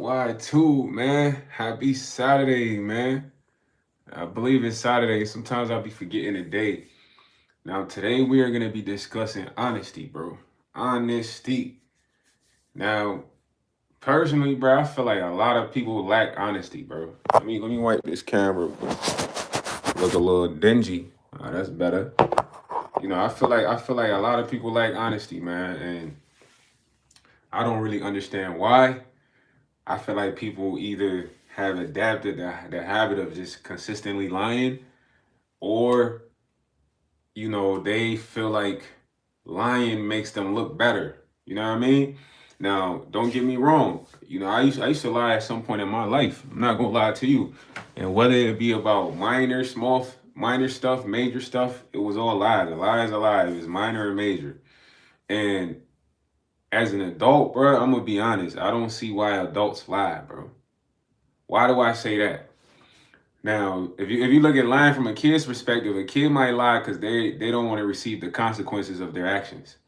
Y2, man. Happy Saturday, man. I believe it's Saturday. Sometimes I'll be forgetting the day. Now, today we are going to be discussing honesty, bro. Honesty. Now, personally, bro, I feel like a lot of people lack honesty, bro. Let me wipe this camera. Look a little dingy. That's better. I feel like a lot of people lack honesty, man, and I don't really understand why. I feel like people either have adapted the habit of just consistently lying, or they feel like lying makes them look better. You know what I mean? Now, don't get me wrong. I used to lie at some point in my life. I'm not gonna lie to you. And whether it be about minor stuff, major stuff, it was all lies. A lie is a lie. It was minor or major. And as an adult, bro, I'm gonna be honest. I don't see why adults lie, bro. Why do I say that? Now, if you look at lying from a kid's perspective, a kid might lie because they don't want to receive the consequences of their actions.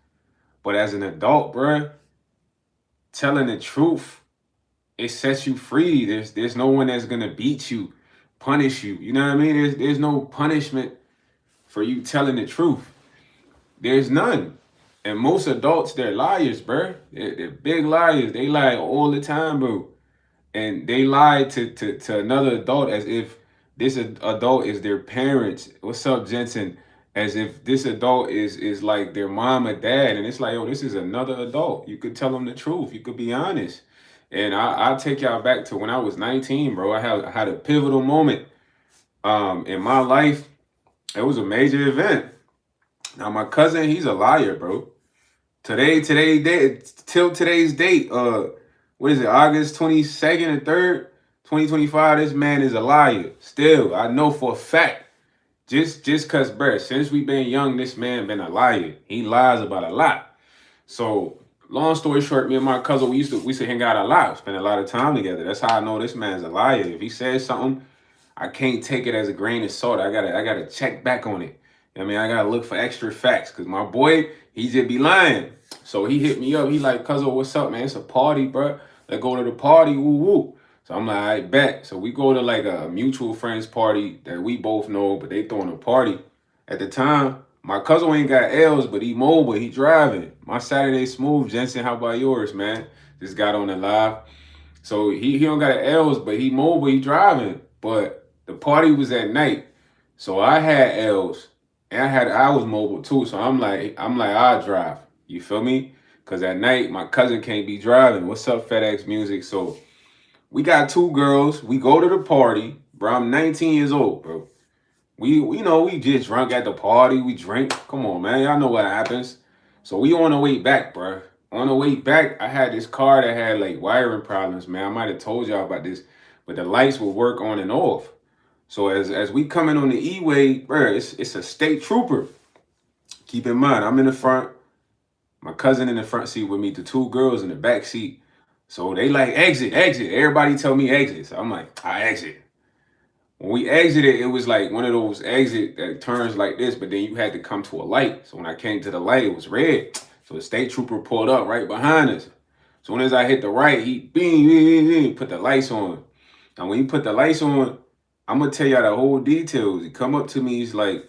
But as an adult, bruh, telling the truth, it sets you free. There's no one that's gonna beat you, punish you. You know what I mean? There's no punishment for you telling the truth. There's none. And most adults, they're liars, bruh. They're big liars. They lie all the time, bro. And they lie to another adult as if this adult is their parents. What's up, Jensen? As if this adult is like their mom or dad, and it's like, yo, this is another adult. You could tell them the truth. You could be honest. And I'll take y'all back to when I was 19, bro. I had a pivotal moment in my life. It was a major event. Now my cousin, he's a liar, bro. Till today's date, what is it, August 22nd and 3rd, 2025, this man is a liar. Still, I know for a fact. Just cause, bruh, since we been young, this man been a liar. He lies about a lot. So, long story short, me and my cousin, we used to hang out a lot, spend a lot of time together. That's how I know this man's a liar. If he says something, I can't take it as a grain of salt. I gotta check back on it. I mean, I gotta look for extra facts. Cause my boy, he just be lying. So he hit me up. He like, cousin, what's up, man? It's a party, bro. Let's go to the party. Woo woo. So I'm like, I bet. So we go to like a mutual friends party that we both know, but they throwing a party. At the time, my cousin ain't got L's, but he mobile, he driving. My Saturday smooth, Jensen. How about yours, man? Just got on the live. So he don't got L's, but he mobile, he driving. But the party was at night. So I had L's and I was mobile too. So I'm like, I'll drive. You feel me? Cause at night my cousin can't be driving. What's up, FedEx Music? So we got two girls. We go to the party. Bro, I'm 19 years old, bro. We just drunk at the party. We drink. Come on, man. Y'all know what happens. So we on the way back, bro. On the way back, I had this car that had like wiring problems, man. I might have told y'all about this, but the lights will work on and off. So as we coming on the E-way, bro, it's a state trooper. Keep in mind, I'm in the front, my cousin in the front seat with me, the two girls in the back seat. So they like exit, exit. Everybody tell me exit. So I'm like, I exit. When we exited, it was like one of those exit that turns like this, but then you had to come to a light. So when I came to the light, it was red. So the state trooper pulled up right behind us. So when as I hit the right, he bing, bing, bing, put the lights on. Now when he put the lights on, I'm gonna tell y'all the whole details. He come up to me, he's like,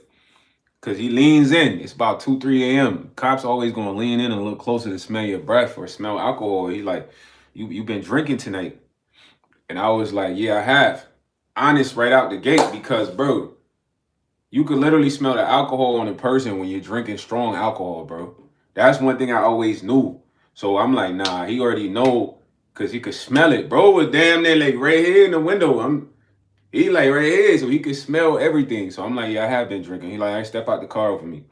cause he leans in. It's about 2, 3 a.m. Cops always gonna lean in a little closer to smell your breath or smell alcohol. He like, you been drinking tonight? And I was like, yeah, I have. Honest right out the gate because, bro, you could literally smell the alcohol on a person when you're drinking strong alcohol, bro. That's one thing I always knew. So I'm like, nah, he already know because he could smell it. Bro was damn near like right here in the window. He like right here, so he could smell everything. So I'm like, yeah, I have been drinking. He like, I step out the car for me.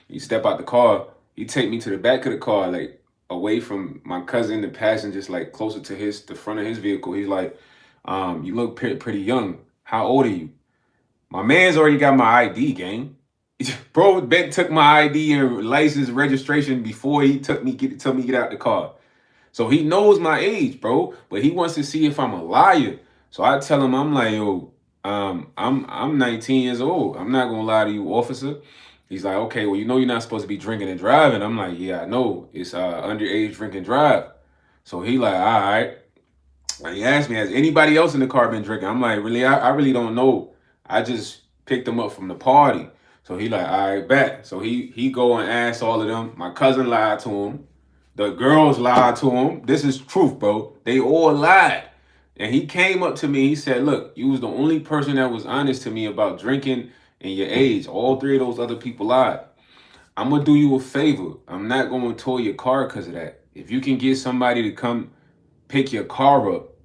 He step out the car. He take me to the back of the car, like away from my cousin, the passengers, like closer to the front of his vehicle. He's like, you look pretty young. How old are you? My man's already got my ID, gang. Bro, Ben took my ID and license registration before he told me get out the car. So he knows my age, bro. But he wants to see if I'm a liar. So I tell him, I'm like, yo, I'm 19 years old. I'm not gonna lie to you, officer. He's like, okay, well, you know you're not supposed to be drinking and driving. I'm like, yeah, I know. It's underage drink and drive. So he like, all right. Like, he asked me, has anybody else in the car been drinking? I'm like, really? I really don't know. I just picked them up from the party. So he like, all right, bet. So he go and ask all of them. My cousin lied to him. The girls lied to him. This is truth, bro. They all lied. And he came up to me. He said, look, you was the only person that was honest to me about drinking and your age. All three of those other people lied. I'm gonna do you a favor. I'm not gonna tow your car because of that. If you can get somebody to come pick your car up,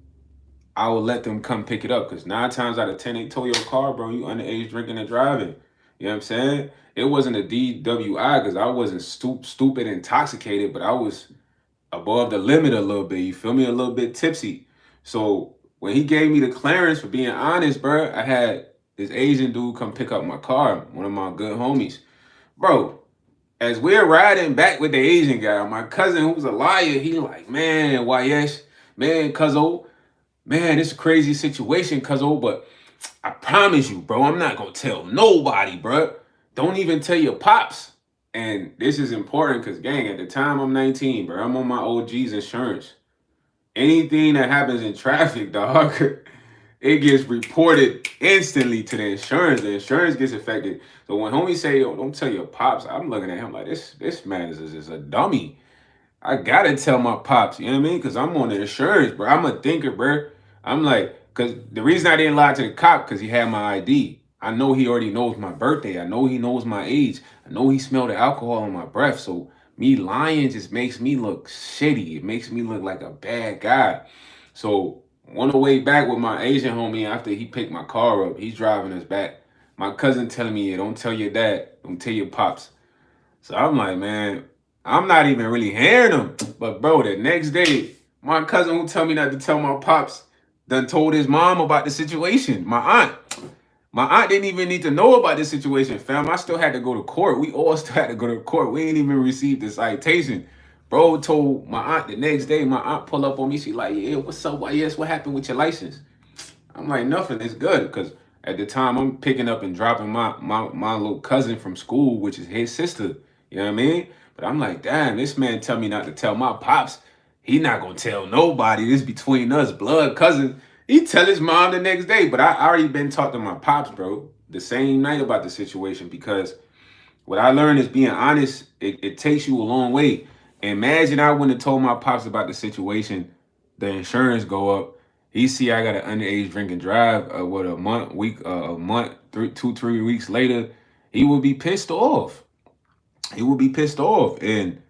I will let them come pick it up. Because 9 times out of 10, they tow your car, bro. You underage drinking and driving. You know what I'm saying? It wasn't a DWI because I wasn't stupid intoxicated, but I was above the limit a little bit. You feel me? A little bit tipsy. So when he gave me the clearance for being honest, bro, I had this Asian dude come pick up my car, one of my good homies. Bro, as we're riding back with the Asian guy, my cousin who's a liar, he like, man, YS, man, cuzzo, man, it's a crazy situation, cuzzo, but I promise you, bro, I'm not gonna tell nobody, bro. Don't even tell your pops. And this is important because, gang, at the time I'm 19, bro. I'm on my OG's insurance. Anything that happens in traffic, dog, it gets reported instantly to the insurance. The insurance gets affected. So when homie say, yo, don't tell your pops, I'm looking at him like, this man is a dummy. I gotta tell my pops, you know what I mean? Because I'm on the insurance, bro. I'm a thinker, bro. I'm like, because the reason I didn't lie to the cop, because he had my ID. I know he already knows my birthday. I know he knows my age. I know he smelled the alcohol on my breath. So me lying just makes me look shitty. It makes me look like a bad guy. So on the way back with my Asian homie, after he picked my car up, he's driving us back. My cousin telling me, yeah, don't tell your dad, don't tell your pops. So I'm like, man, I'm not even really hearing him. But bro, the next day, my cousin who tell me not to tell my pops done told his mom about the situation. My aunt didn't even need to know about this situation, fam. I still had to go to court. We all still had to go to court. We ain't even received the citation. Bro told my aunt the next day. My aunt pull up on me. She like, yeah, what's up? Why? Yes, what happened with your license? I'm like, nothing. It's good because at the time I'm picking up and dropping my little cousin from school, which is his sister. You know what I mean? But I'm like, damn, this man tell me not to tell my pops. He not gonna tell nobody. This between us, blood cousin. He tell his mom the next day. But I already been talking to my pops, bro, the same night about the situation because what I learned is being honest. It takes you a long way. Imagine I wouldn't have told my pops about the situation. The insurance go up. He see I got an underage drink and drive. What a month, 3 weeks later, he would be pissed off. He would be pissed off, and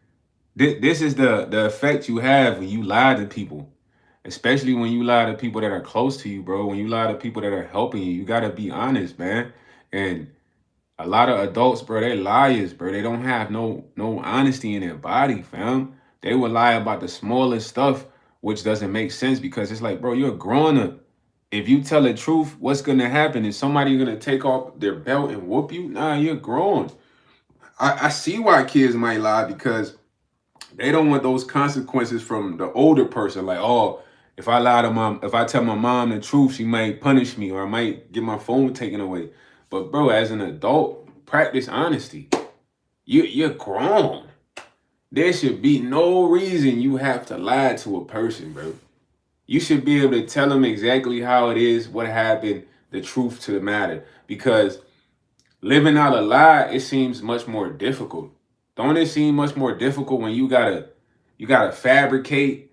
this is the effect you have when you lie to people, especially when you lie to people that are close to you, bro. When you lie to people that are helping you, you gotta be honest, man. And a lot of adults, bro, they liars, bro. They don't have no honesty in their body, fam. They will lie about the smallest stuff, which doesn't make sense because it's like, bro, you're a grown up. If you tell the truth, what's gonna happen? Is somebody gonna take off their belt and whoop you? Nah, you're grown. I see why kids might lie because they don't want those consequences from the older person. Like, oh, if I lie to mom, if I tell my mom the truth, she might punish me or I might get my phone taken away. But bro, as an adult, practice honesty. You're grown. There should be no reason you have to lie to a person, bro. You should be able to tell them exactly how it is, what happened, the truth to the matter. Because living out a lie, it seems much more difficult. Don't it seem much more difficult when you gotta fabricate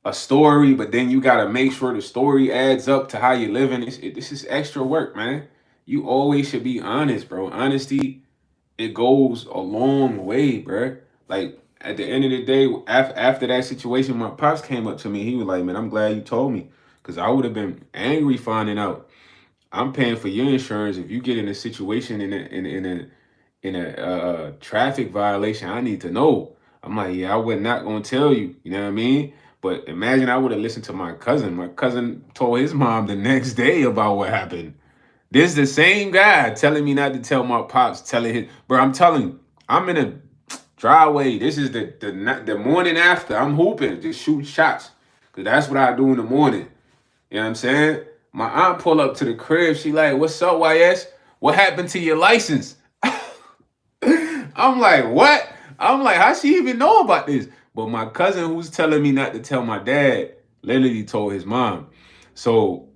a story, but then you gotta make sure the story adds up to how you're living. This is extra work, man. You always should be honest, bro. Honesty, it goes a long way, bro. Like at the end of the day, after that situation, my pops came up to me. He was like, "Man, I'm glad you told me, because I would have been angry finding out I'm paying for your insurance. If you get in a situation in a traffic violation, I need to know." I'm like, yeah, I was not gonna tell you. You know what I mean? But imagine I would have listened to my cousin. My cousin told his mom the next day about what happened. This is the same guy telling me not to tell my pops, telling his bro. I'm telling you, I'm in a driveway. This is the morning after. I'm hooping, just shooting shots. Cause that's what I do in the morning. You know what I'm saying? My aunt pull up to the crib. She like, "What's up, YS? What happened to your license?" I'm like, "What?" I'm like, "How she even know about this?" But my cousin who's telling me not to tell my dad, Literally told his mom. So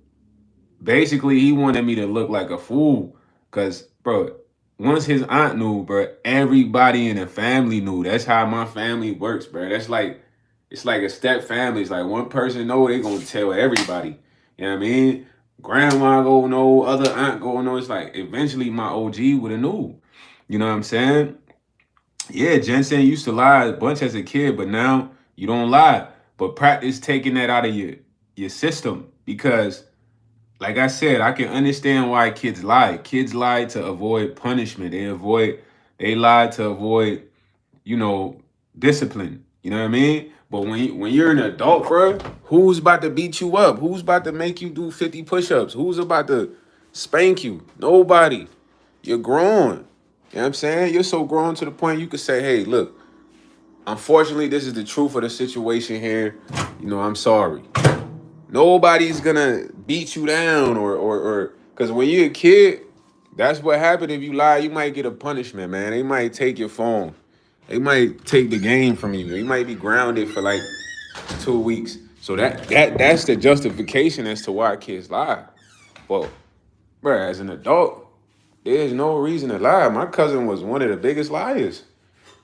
basically, he wanted me to look like a fool. Cause, bro, once his aunt knew, bro, everybody in the family knew. That's how my family works, bro. That's like, it's like a step family. It's like one person know, they gonna tell everybody. You know what I mean? Grandma go know, other aunt go know. It's like eventually my OG would have knew. You know what I'm saying? Yeah, Jensen used to lie a bunch as a kid, but now you don't lie. But practice taking that out of your system because like I said, I can understand why kids lie. Kids lie to avoid punishment. They lie to avoid, you know, discipline. You know what I mean? But when you're an adult, bro, who's about to beat you up? Who's about to make you do 50 push-ups? Who's about to spank you? Nobody. You're grown. You know what I'm saying? You're so grown to the point you could say, hey, look, unfortunately, this is the truth of the situation here. You know, I'm sorry. Nobody's gonna beat you down or because when you're a kid, that's what happened. If you lie, you might get a punishment, man. They might take your phone. They might take the game from you. You might be grounded for like 2 weeks. So that's the justification as to why kids lie. Well, bruh, as an adult, there's no reason to lie. My cousin was one of the biggest liars.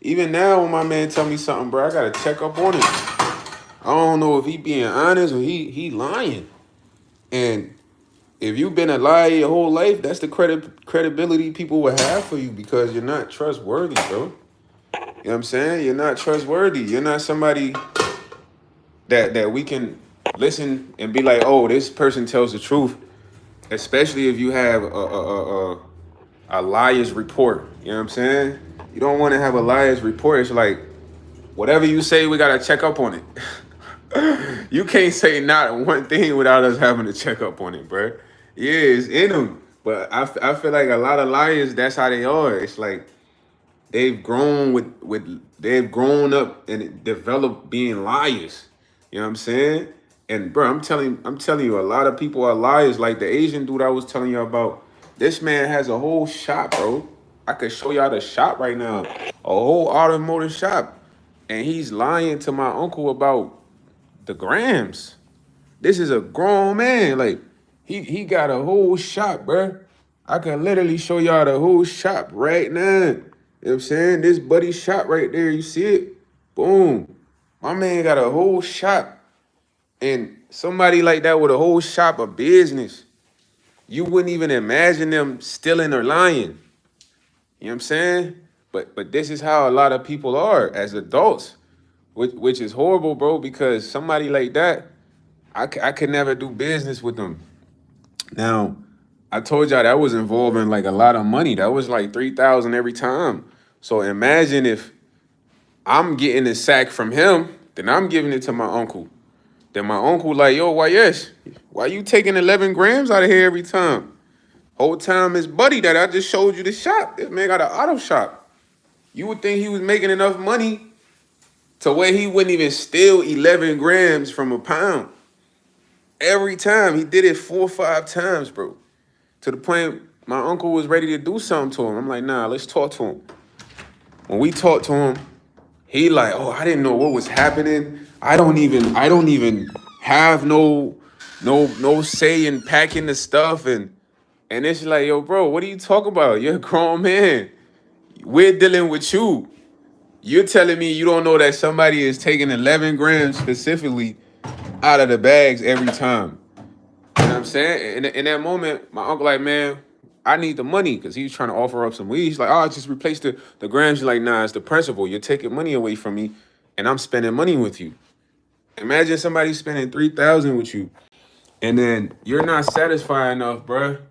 Even now, when my man tell me something, bro, I gotta check up on it. I don't know if he being honest or he lying. And if you've been a liar your whole life, that's the credibility people will have for you because you're not trustworthy, bro. You know what I'm saying? You're not trustworthy. You're not somebody that we can listen and be like, oh, this person tells the truth. Especially if you have a liar's report. You know what I'm saying? You don't want to have a liar's report. It's like whatever you say, we gotta check up on it. You can't say not one thing without us having to check up on it, bro. Yeah, it's in them. But I feel like a lot of liars, that's how they are. It's like they've grown they've grown up and developed being liars. You know what I'm saying? And bro, I'm telling you, a lot of people are liars. Like the Asian dude I was telling you about. This man has a whole shop, bro. I could show y'all the shop right now. A whole automotive shop. And he's lying to my uncle about the grams. This is a grown man. Like, he got a whole shop, bruh. I can literally show y'all the whole shop right now. You know what I'm saying? This buddy shop right there, you see it? Boom. My man got a whole shop. And somebody like that with a whole shop of business, you wouldn't even imagine them stealing or lying. You know what I'm saying? But this is how a lot of people are as adults, which is horrible, bro, because somebody like that, I could never do business with them. Now, I told y'all that was involving like a lot of money. That was like 3,000 every time. So imagine if I'm getting a sack from him, then I'm giving it to my uncle. Then my uncle like, yo, why you taking 11 grams out of here every time? Whole time his buddy that I just showed you the shop. This man got an auto shop. You would think he was making enough money to where he wouldn't even steal 11 grams from a pound. Every time he did it 4 or 5 times, bro. To the point my uncle was ready to do something to him. I'm like, nah, let's talk to him. When we talked to him, he like, oh, I didn't know what was happening. I don't even have no say in packing the stuff and it's like, yo, bro, what are you talking about? You're a grown man. We're dealing with you. You're telling me you don't know that somebody is taking 11 grams specifically out of the bags every time. You know what I'm saying? In that moment, my uncle like, man, I need the money because he was trying to offer up some weed. He's like, oh, just replace the grams. He's like, nah, it's the principle. You're taking money away from me and I'm spending money with you. Imagine somebody spending 3,000 with you and then you're not satisfied enough, bruh,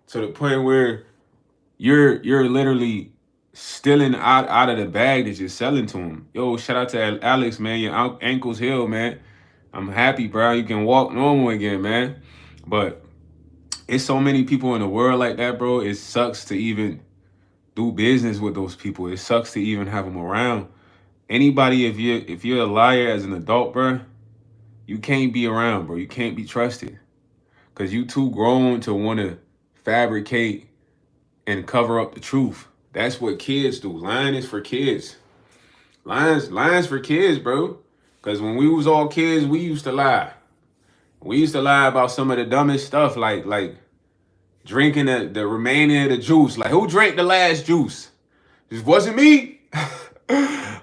to the point where you're literally stealing out of the bag that you're selling to him. Yo, shout out to Alex, man. Your ankles healed, man. I'm happy, bro. You can walk normal again, man. But it's so many people in the world like that, bro. It sucks to even do business with those people. It sucks to even have them around. Anybody, if you're a liar as an adult, bro, you can't be around, bro. You can't be trusted because you too grown to want to fabricate and cover up the truth. That's what kids do. Lying is for kids. Lying's for kids, bro. Because when we was all kids, we used to lie. We used to lie about some of the dumbest stuff, like drinking the remaining of the juice. Like, who drank the last juice? This wasn't me.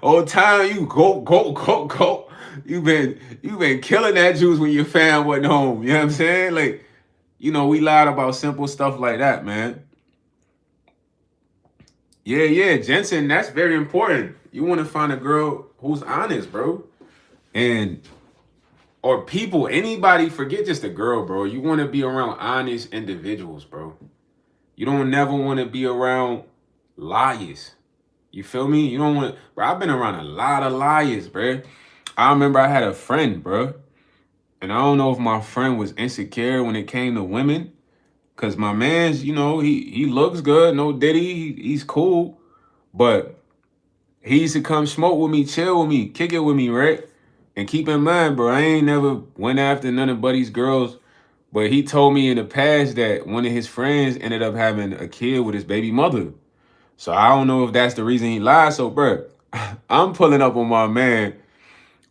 Old time, you go. You been killing that juice when your fam wasn't home. You know what I'm saying? Like, we lied about simple stuff like that, man. Yeah, Jensen, that's very important. You want to find a girl who's honest, bro. And or people, anybody, forget just a girl, bro. You want to be around honest individuals, bro. You don't never want to be around liars. You feel me? You don't want to, bro. I've been around a lot of liars, bro. I remember I had a friend, bro. And I don't know if my friend was insecure when it came to women. Cause my man's, he looks good, no diddy, he's cool. But he used to come smoke with me, chill with me, kick it with me, right? And keep in mind, bro, I ain't never went after none of Buddy's girls. But he told me in the past that one of his friends ended up having a kid with his baby mother. So I don't know if that's the reason he lied. So, bro, I'm pulling up on my man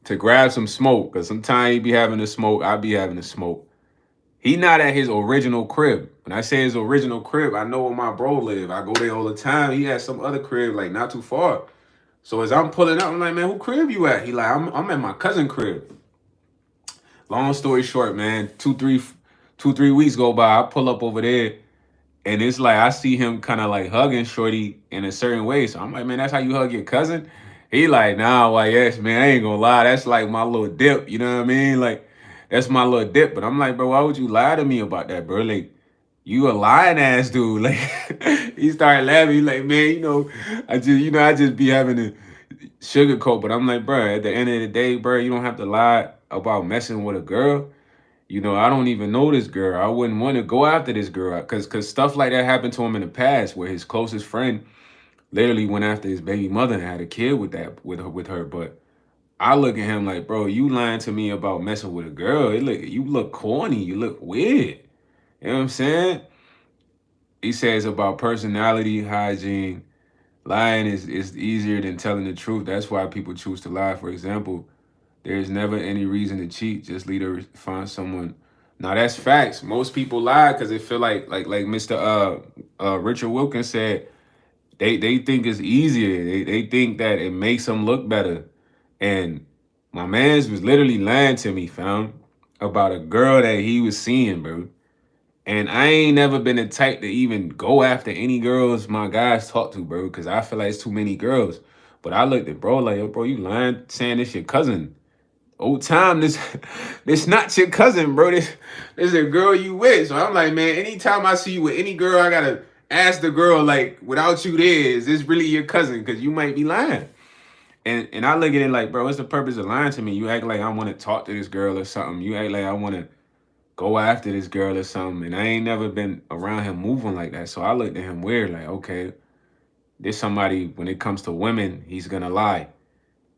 to grab some smoke. Because sometimes he be having the smoke, I be having the smoke. He not at his original crib. When I say his original crib, I know where my bro live. I go there all the time. He has some other crib, like not too far. So as I'm pulling up, I'm like, man, who crib you at? He like, I'm at my cousin crib. Long story short, man, two, 3 weeks go by. I pull up over there, and it's like I see him kind of like hugging Shorty in a certain way. So I'm like, man, that's how you hug your cousin? He like, nah, why, yes, man, I ain't gonna lie. That's like my little dip. You know what I mean? Like, that's my little dip. But I'm like, bro, why would you lie to me about that, bro? Like, you a lying ass dude. Like, he started laughing. He like, man, I just be having to sugarcoat. But I'm like, bro, at the end of the day, bro, you don't have to lie about messing with a girl. I don't even know this girl. I wouldn't want to go after this girl because stuff like that happened to him in the past, where his closest friend literally went after his baby mother and had a kid with her. But I look at him like, bro, you lying to me about messing with a girl. You look corny. You look weird. You know what I'm saying? He says about personality hygiene, lying is easier than telling the truth. That's why people choose to lie. For example, there is never any reason to cheat. Just lead or find someone. Now that's facts. Most people lie because they feel like Mr. Richard Wilkins said, they think it's easier. They think that it makes them look better. And my man's was literally lying to me, fam, about a girl that he was seeing, bro. And I ain't never been the type to even go after any girls my guys talk to, bro, because I feel like it's too many girls. But I looked at bro like, yo, bro, you lying, saying this your cousin. Old time, this not your cousin, bro. This is a girl you with. So I'm like, man, anytime I see you with any girl, I gotta ask the girl, like, without you there, is this really your cousin? Because you might be lying. And I look at it like, bro, what's the purpose of lying to me? You act like I want to talk to this girl or something. You act like I want to go after this girl or something. And I ain't never been around him moving like that. So I looked at him weird, like, okay, this somebody, when it comes to women, he's gonna lie,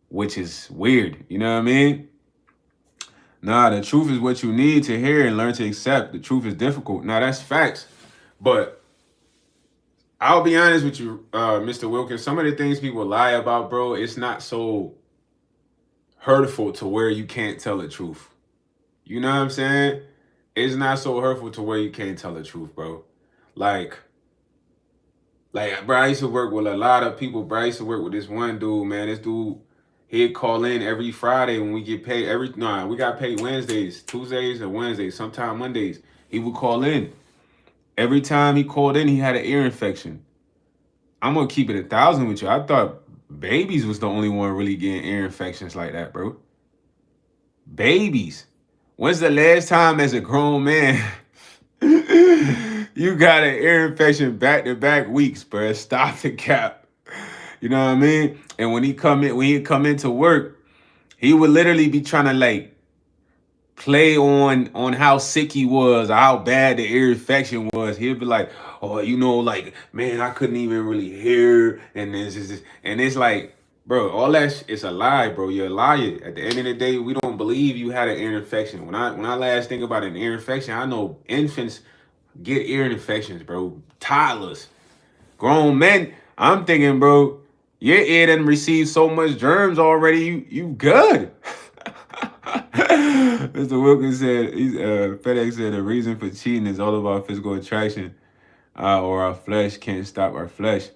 which is weird. You know what I mean? Nah, the truth is what you need to hear and learn to accept. The truth is difficult. Now, that's facts. But I'll be honest with you, Mr. Wilkins. Some of the things people lie about, bro, it's not so hurtful to where you can't tell the truth. You know what I'm saying? It's not so hurtful to where you can't tell the truth, bro. Like, bro, I used to work with a lot of people, bro. I used to work with this one dude, man. This dude, he'd call in every Friday when we get paid. We got paid Wednesdays, Tuesdays, or Wednesdays, sometime Mondays. He would call in. Every time he called in, he had an ear infection. I'm gonna keep it 1,000 with you. I thought babies was the only one really getting ear infections like that, bro. Babies. When's the last time as a grown man you got an ear infection back-to-back weeks, bro? Stop the cap. You know what I mean? And when he come into work, he would literally be trying to like play on how sick he was, or how bad the ear infection was. He'd be like, oh, like, man, I couldn't even really hear. And it's like, bro, all that is a lie, bro. You're a liar. At the end of the day, we don't believe you had an ear infection. When I last think about an ear infection, I know infants get ear infections, bro. Toddlers, grown men. I'm thinking, bro, your ear done received so much germs already. You good. Mr. Wilkins said, FedEx said the reason for cheating is all about physical attraction, or our flesh can't stop our flesh.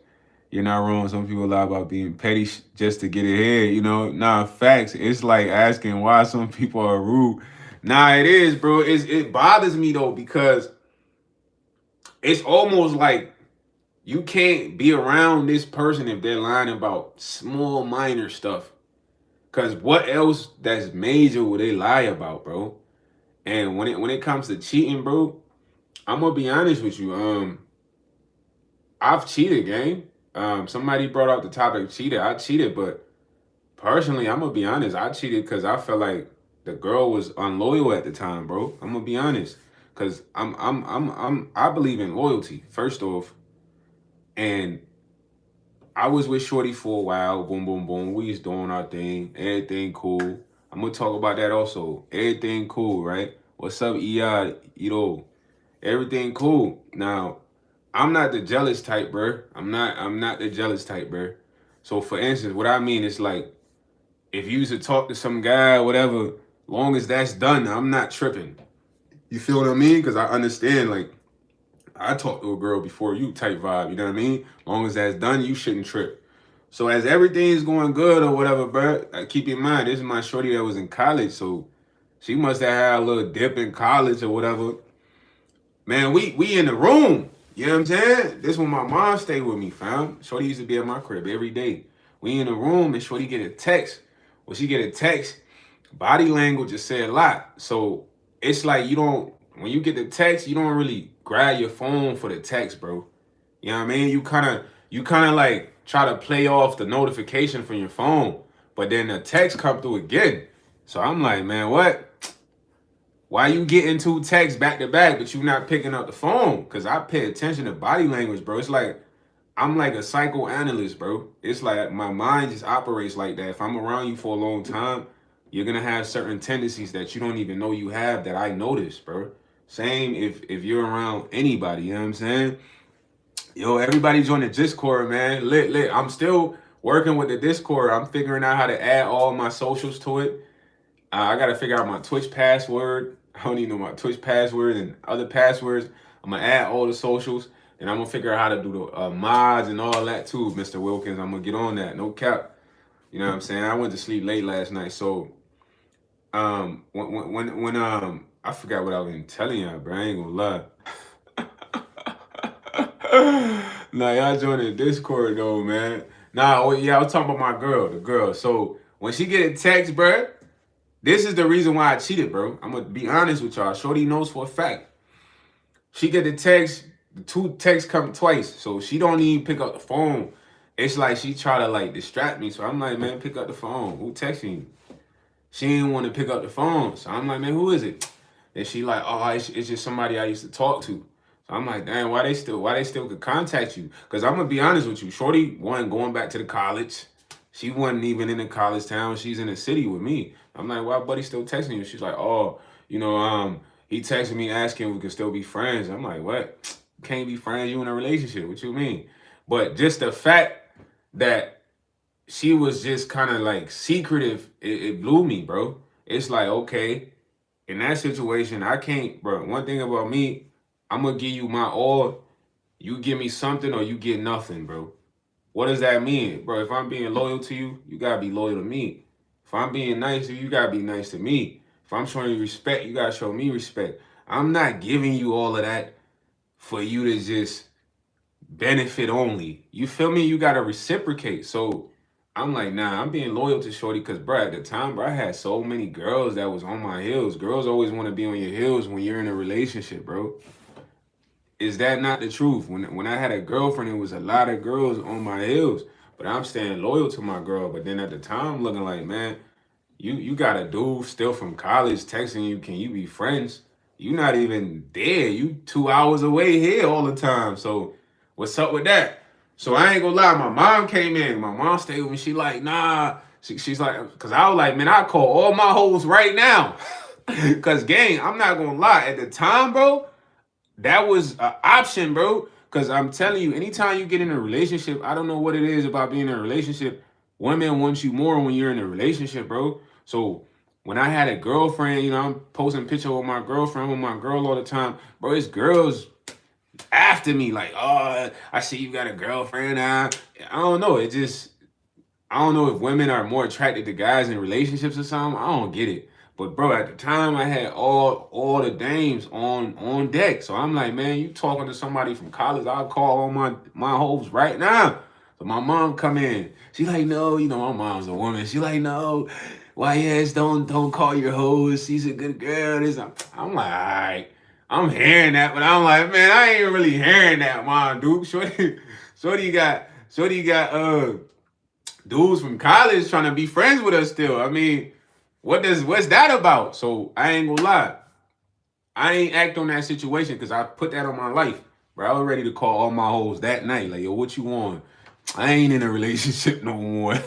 You're not wrong. Some people lie about being petty just to get ahead. Nah, facts. It's like asking why some people are rude. Nah, it is, bro. It bothers me though because it's almost like you can't be around this person if they're lying about small, minor stuff. Cause what else that's major would they lie about, bro? And when it comes to cheating, bro, I'm gonna be honest with you. I've cheated, gang. Somebody brought up the topic cheated. I cheated, but personally, I'm gonna be honest. I cheated because I felt like the girl was unloyal at the time, bro. I'm gonna be honest, cause I believe in loyalty first off, and I was with Shorty for a while. Boom, boom, boom. We was doing our thing. Everything cool. I'm gonna talk about that also. Everything cool, right? What's up, Iyad? Everything cool. Now, I'm not the jealous type, bro. I'm not the jealous type, bro. So for instance, what I mean is like if you used to talk to some guy, whatever, long as that's done, I'm not tripping. You feel what I mean? Because I understand, like, I talked to a girl before you type vibe, you know what I mean? Long as that's done, you shouldn't trip. So as everything's going good or whatever, bro, keep in mind, this is my shorty that was in college, so she must have had a little dip in college or whatever. Man, we in the room. You know what I'm saying? This when my mom stayed with me, fam. Shorty used to be at my crib every day. We in the room and Shorty get a text. When she get a text, body language just say a lot. So it's like when you get the text, you don't really grab your phone for the text, bro. You know what I mean? You kind of like try to play off the notification from your phone, but then the text come through again. So I'm like, man, what? Why you getting two texts back to back, but you not picking up the phone? Cause I pay attention to body language, bro. It's like I'm like a psychoanalyst, bro. It's like my mind just operates like that. If I'm around you for a long time, you're gonna have certain tendencies that you don't even know you have that I notice, bro. Same if you're around anybody, you know what I'm saying? Yo, everybody join the Discord, man. Lit. I'm still working with the Discord. I'm figuring out how to add all my socials to it. I gotta figure out my Twitch password. I don't even know my Twitch password and other passwords. I'm gonna add all the socials, and I'm gonna figure out how to do the mods and all that too, Mr. Wilkins. I'm gonna get on that. No cap. You know what I'm saying? I went to sleep late last night, so when I forgot what I was telling y'all, bro. I ain't gonna lie. Nah, y'all join the Discord though, man. Nah, yeah, I was talking about my girl, the girl. So when she get a text, bro, this is the reason why I cheated, bro. I'm gonna be honest with y'all. Shorty knows for a fact. She get the text, the two texts come twice, so she don't even pick up the phone. It's like she try to like distract me. So I'm like, man, pick up the phone. Who texting you? She didn't want to pick up the phone. So I'm like, man, who is it? And she like, oh, it's just somebody I used to talk to. So I'm like, damn, why they still could contact you? Because I'm gonna be honest with you. Shorty wasn't going back to the college. She wasn't even in the college town. She's in the city with me. I'm like, why buddy still texting you? She's like, oh, he texted me asking if we could still be friends. I'm like, what? Can't be friends, you in a relationship. What you mean? But just the fact that she was just kind of like secretive, it blew me, bro. It's like, okay, in that situation, I can't, bro. One thing about me, I'm gonna give you my all. You give me something or you get nothing, bro. What does that mean? Bro, if I'm being loyal to you, you gotta be loyal to me. If I'm being nice to you, you gotta be nice to me. If I'm showing you respect, you gotta show me respect. I'm not giving you all of that for you to just benefit only. You feel me? You gotta reciprocate. So I'm like, nah, I'm being loyal to Shorty because, bro, at the time, bro, I had so many girls that was on my heels. Girls always want to be on your heels when you're in a relationship, bro. Is that not the truth? When I had a girlfriend, it was a lot of girls on my heels, but I'm staying loyal to my girl. But then at the time, looking like, man, you got a dude still from college texting you, can you be friends? You not even there. You 2 hours away here all the time. So what's up with that? So I ain't gonna lie, my mom came in. My mom stayed with me. She like, nah. She's like, cause I was like, man, I call all my hoes right now. Cause gang, I'm not gonna lie. At the time, bro, that was an option, bro. Because I'm telling you, anytime you get in a relationship, I don't know what it is about being in a relationship. Women want you more when you're in a relationship, bro. So when I had a girlfriend, you know, I'm posting picture with my girlfriend, with my girl all the time, bro. It's girls after me, like, oh, I see you got a girlfriend now. I don't know. It just, I don't know if women are more attracted to guys in relationships or something. I don't get it. But bro, at the time I had all the dames on deck. So I'm like, man, you talking to somebody from college? I'll call on my hoes right now. So my mom come in. She like, no, you know, my mom's a woman. She like, no, why yes, don't call your hoes. She's a good girl. This I'm like, all right. I'm hearing that, but I'm like, man, I ain't really hearing that, mom, dude. Shorty got dudes from college trying to be friends with us still. I mean, what's that about? So I ain't gonna lie. I ain't act on that situation because I put that on my life. Bro, I was ready to call all my hoes that night. Like, yo, what you want? I ain't in a relationship no more.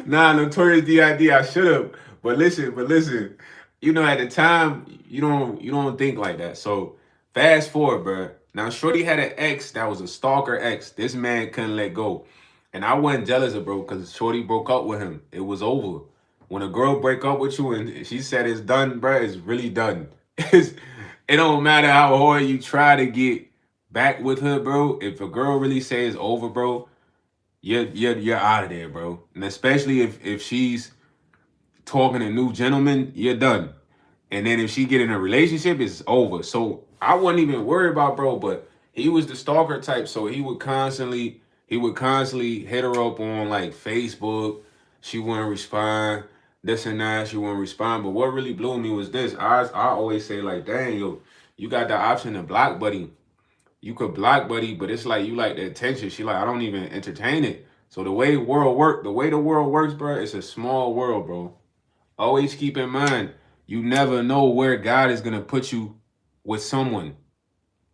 Nah, Notorious D.I.D. I should have. But listen. You know, at the time, you don't think like that. So fast forward, bro. Now Shorty had an ex that was a stalker ex. This man couldn't let go. And I wasn't jealous of bro because Shorty broke up with him. It was over. When a girl break up with you and she said it's done, bro, it's really done. It don't matter how hard you try to get back with her, bro. If a girl really says it's over, bro, you're out of there, bro. And especially if she's talking to new gentlemen, you're done. And then if she get in a relationship, it's over. So I wasn't even worried about bro, but he was the stalker type, so he would constantly hit her up on like Facebook. She wouldn't respond. This and that, she wouldn't respond. But what really blew me was this. I always say like, dang, yo, you got the option to block buddy. You could block buddy, but it's like you like the attention. She like, I don't even entertain it. So the way the world works, bro, it's a small world, bro. Always keep in mind, you never know where God is gonna put you with someone.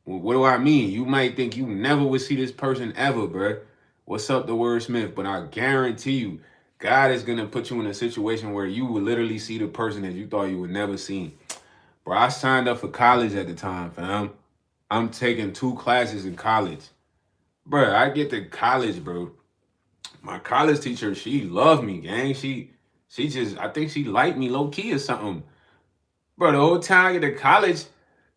What do I mean? You might think you never would see this person ever, bruh. What's up, the word Smith? But I guarantee you, God is gonna put you in a situation where you will literally see the person that you thought you would never see. Bro, I signed up for college at the time, fam. I'm taking 2 classes in college. Bro, I get to college, bro. My college teacher, she loved me, gang. She just, I think she liked me low key or something. Bro, the whole time I get to college,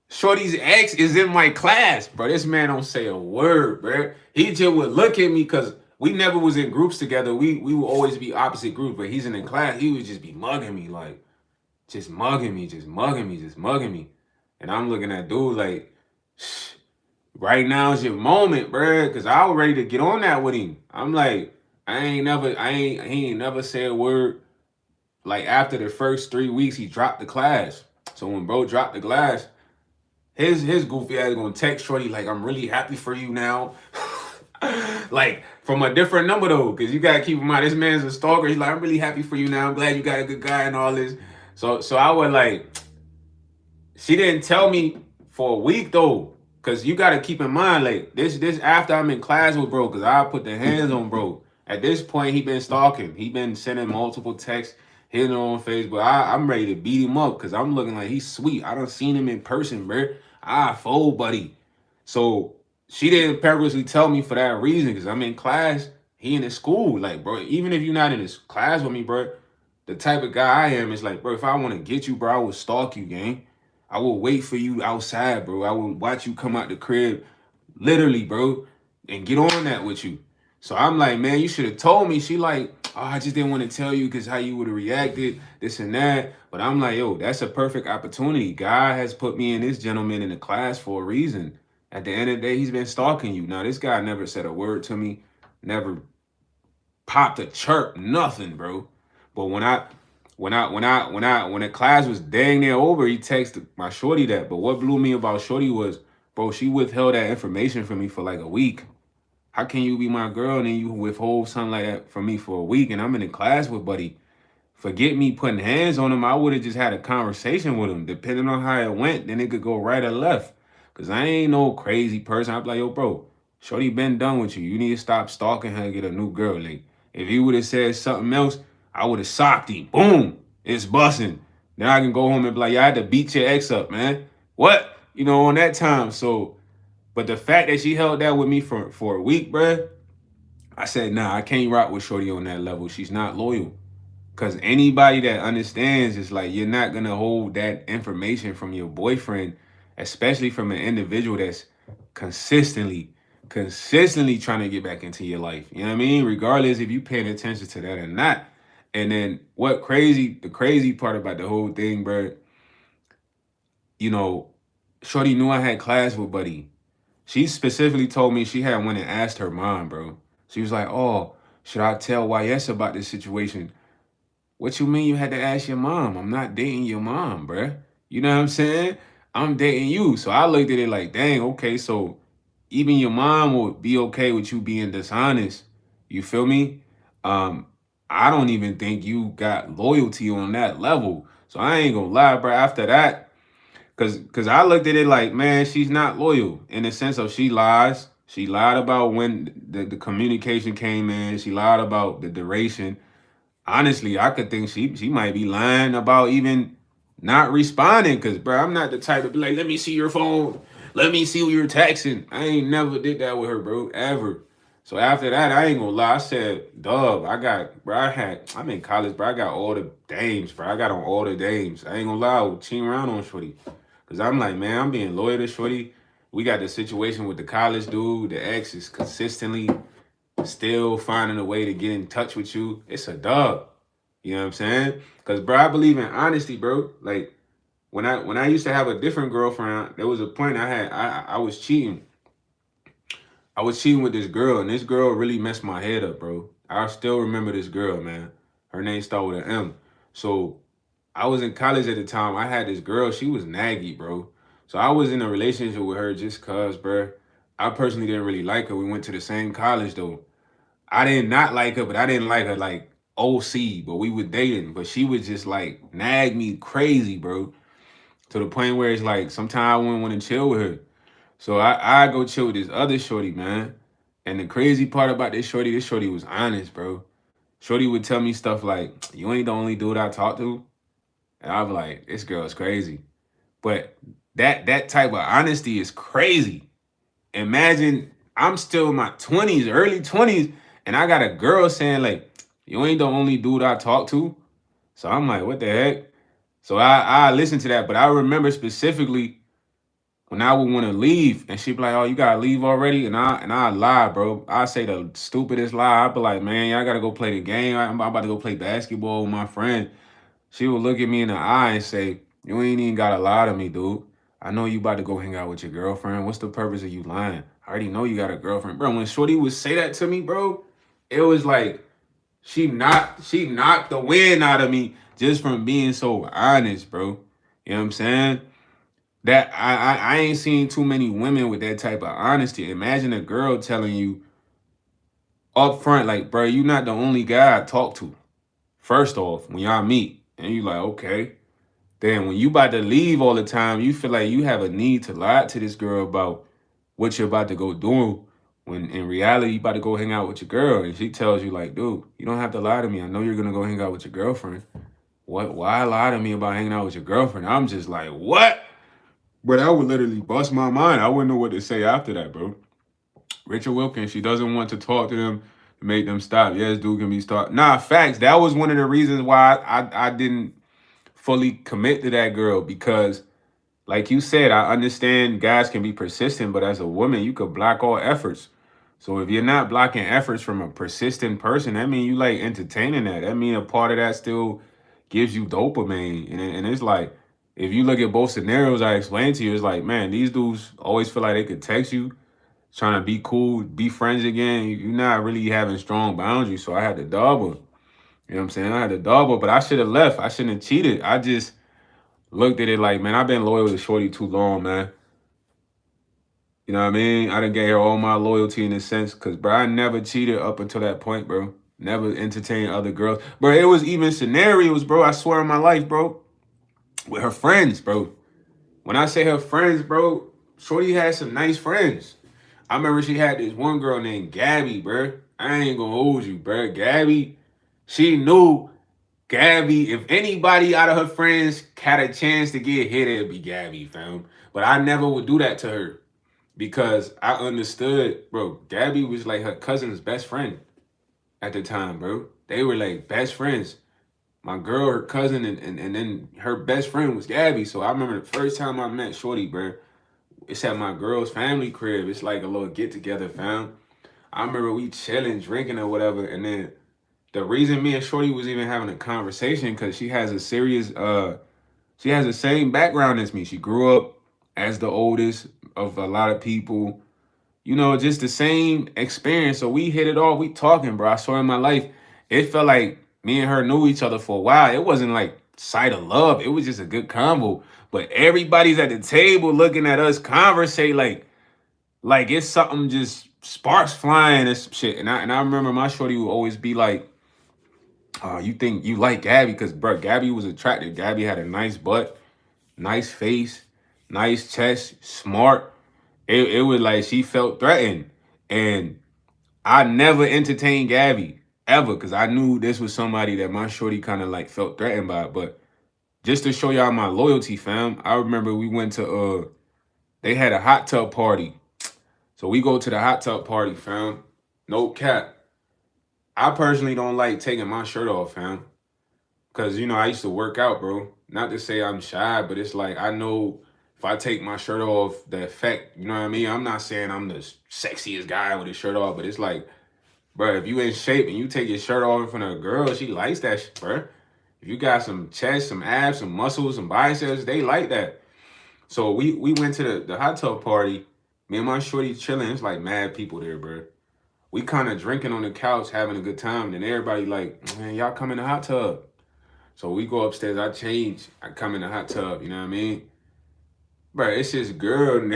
Shorty's ex is in my class, bro. This man don't say a word, bro. He just would look at me because we never was in groups together. We would always be opposite groups, but he's in the class. He would just be mugging me, like just mugging me, just mugging me, just mugging me. And I'm looking at dude like, right now is your moment, bro. Cause I was ready to get on that with him. I'm like, he ain't never said a word. Like after the first 3 weeks, he dropped the class. So when bro dropped the class, his goofy ass gonna text Shorty like, I'm really happy for you now. Like from a different number though, because you gotta keep in mind this man's a stalker. He's like, I'm really happy for you now. I'm glad you got a good guy and all this. So I was like, she didn't tell me for a week though. Cause you gotta keep in mind, like this after I'm in class with bro, cause I put the hands on bro. At this point, he been stalking. He been sending multiple texts, hitting on Facebook. I'm ready to beat him up because I'm looking like he's sweet. I done seen him in person, bro. Fold buddy. So she didn't purposely tell me for that reason because I'm in class. He in his school. Like, bro, even if you're not in his class with me, bro, the type of guy I am is like, bro, if I want to get you, bro, I will stalk you, gang. I will wait for you outside, bro. I will watch you come out the crib, literally, bro, and get on that with you. So I'm like, man, you should have told me. She like, oh, I just didn't want to tell you because how you would have reacted, this and that. But I'm like, yo, that's a perfect opportunity. God has put me and this gentleman in the class for a reason. At the end of the day, he's been stalking you. Now, this guy never said a word to me, never popped a chirp, nothing, bro. But when the class was dang near over, he texted my shorty that. But what blew me about shorty was, bro, she withheld that information from me for like a week. How can you be my girl and then you withhold something like that from me for a week and I'm in the class with buddy? Forget me putting hands on him. I would have just had a conversation with him. Depending on how it went, then it could go right or left. Cause I ain't no crazy person. I'm like, yo, bro, shorty been done with you. You need to stop stalking her and get a new girl. Like, if he would have said something else, I would have socked him. Boom, it's busting. Then I can go home and be like, yeah, I had to beat your ex up, man. What? You know, on that time. So, but the fact that she held that with me for a week, bruh, I said, nah, I can't rock with shorty on that level. She's not loyal. Cause anybody that understands is like you're not gonna hold that information from your boyfriend, especially from an individual that's consistently, consistently trying to get back into your life. You know what I mean? Regardless if you paying attention to that or not. And then the crazy part about the whole thing, bro, you know, Shorty knew I had class with Buddy. She specifically told me she had went and asked her mom, bro. She was like, "Oh, should I tell YS about this situation?" What you mean you had to ask your mom? I'm not dating your mom, bruh. You know what I'm saying? I'm dating you. So I looked at it like, dang, okay, so even your mom would be okay with you being dishonest. You feel me? Um, I don't even think you got loyalty on that level. So I ain't gonna lie, bro. After that, cause I looked at it like, man, she's not loyal in the sense of she lies. She lied about when the communication came in. She lied about the duration. Honestly, I could think she might be lying about even not responding. Cause bro, I'm not the type to be like, let me see your phone. Let me see what you're texting. I ain't never did that with her, bro, ever. So after that, I ain't gonna lie. I said, dub, I'm in college, bro. I got all the dames, bro. I got on all the dames. I ain't gonna lie, I was cheating around on Shorty. Cause I'm like, man, I'm being loyal to Shorty. We got the situation with the college dude. The ex is consistently still finding a way to get in touch with you. It's a dub. You know what I'm saying? Because bro, I believe in honesty, bro. Like when I used to have a different girlfriend, there was a point I was cheating. I was cheating with this girl, and this girl really messed my head up, bro. I still remember this girl, man. Her name started with an M. So I was in college at the time. I had this girl. She was naggy, bro. So I was in a relationship with her just cause, bro. I personally didn't really like her. We went to the same college though. I did not like her, but I didn't like her like OC, but we were dating. But she would just like nag me crazy, bro. To the point where it's like sometimes I wouldn't want to chill with her. So I go chill with this other shorty, man. And the crazy part about this shorty was honest, bro. Shorty would tell me stuff like, you ain't the only dude I talk to. And I was like, this girl is crazy. But that type of honesty is crazy. Imagine I'm still in my 20s, early 20s, and I got a girl saying, like, you ain't the only dude I talk to. So I'm like, what the heck? So I listened to that, but I remember specifically when I would want to leave, and she'd be like, "Oh, you gotta leave already," and I lie, bro. I say the stupidest lie. I'd be like, "Man, I gotta go play the game. I'm about to go play basketball with my friend." She would look at me in the eye and say, "You ain't even gotta lie to me, dude. I know you about to go hang out with your girlfriend. What's the purpose of you lying? I already know you got a girlfriend." Bro, when Shorty would say that to me, bro, it was like she knocked the wind out of me just from being so honest, bro. You know what I'm saying? That I ain't seen too many women with that type of honesty. Imagine a girl telling you up front, like, bro, you not the only guy I talk to. First off, when y'all meet, and you like, okay. Then when you about to leave all the time, you feel like you have a need to lie to this girl about what you're about to go do. When in reality, you about to go hang out with your girl, and she tells you like, dude, you don't have to lie to me. I know you're gonna go hang out with your girlfriend. What? Why lie to me about hanging out with your girlfriend? I'm just like, what? But I would literally bust my mind. I wouldn't know what to say after that, bro. Richard Wilkins, she doesn't want to talk to them to make them stop. Yes, dude can be stopped. Nah, facts. That was one of the reasons why I didn't fully commit to that girl because, like you said, I understand guys can be persistent, but as a woman, you could block all efforts. So if you're not blocking efforts from a persistent person, that means you like entertaining that. That means a part of that still gives you dopamine. And it's like, if you look at both scenarios I explained to you, it's like, man, these dudes always feel like they could text you, trying to be cool, be friends again. You're not really having strong boundaries. So I had to double. You know what I'm saying? I had to double, but I should have left. I shouldn't have cheated. I just looked at it like, man, I've been loyal to Shorty too long, man. You know what I mean? I done gave her all my loyalty in a sense, cause bro, I never cheated up until that point, bro. Never entertained other girls. Bro, it was even scenarios, bro. I swear on my life, bro. With her friends, bro. When I say her friends, bro, Shorty had some nice friends. I remember she had this one girl named Gabby, bro. I ain't gonna hold you, bro. Gabby, she knew Gabby, if anybody out of her friends had a chance to get hit, it'd be Gabby, fam. But I never would do that to her because I understood, bro. Gabby was like her cousin's best friend at the time, bro. They were like best friends. my girl, her cousin, and then her best friend was Gabby. So I remember the first time I met Shorty, bro. It's at my girl's family crib. It's like a little get together, fam. I remember we chilling, drinking or whatever, and then the reason me and Shorty was even having a conversation because she has the same background as me. She grew up as the oldest of a lot of people, you know, just the same experience. So we hit it off. We talking, bro. I swear in my life, it felt like me and her knew each other for a while. It wasn't like sight of love. It was just a good convo. But everybody's at the table looking at us conversate like it's something just sparks flying and some shit. And I remember my shorty would always be like, you think you like Gabby? Because bro, Gabby was attractive. Gabby had a nice butt, nice face, nice chest, smart. It was like she felt threatened. And I never entertained Gabby ever because I knew this was somebody that my shorty kind of like felt threatened by. But just to show y'all my loyalty, fam, I remember we went to they had a hot tub party. So we go to the hot tub party, fam. No cap. I personally don't like taking my shirt off, fam. Cause you know, I used to work out, bro. Not to say I'm shy, but it's like I know if I take my shirt off, the effect, you know what I mean? I'm not saying I'm the sexiest guy with his shirt off, but it's like, bro, if you in shape and you take your shirt off in front of a girl, she likes that shit, bro. If you got some chest, some abs, some muscles, some biceps, they like that. So we went to the hot tub party. Me and my shorty chilling. It's like mad people there, bro. We kind of drinking on the couch, having a good time. Then everybody like, man, y'all come in the hot tub. So we go upstairs. I change. I come in the hot tub. You know what I mean? Bro, it's this girl.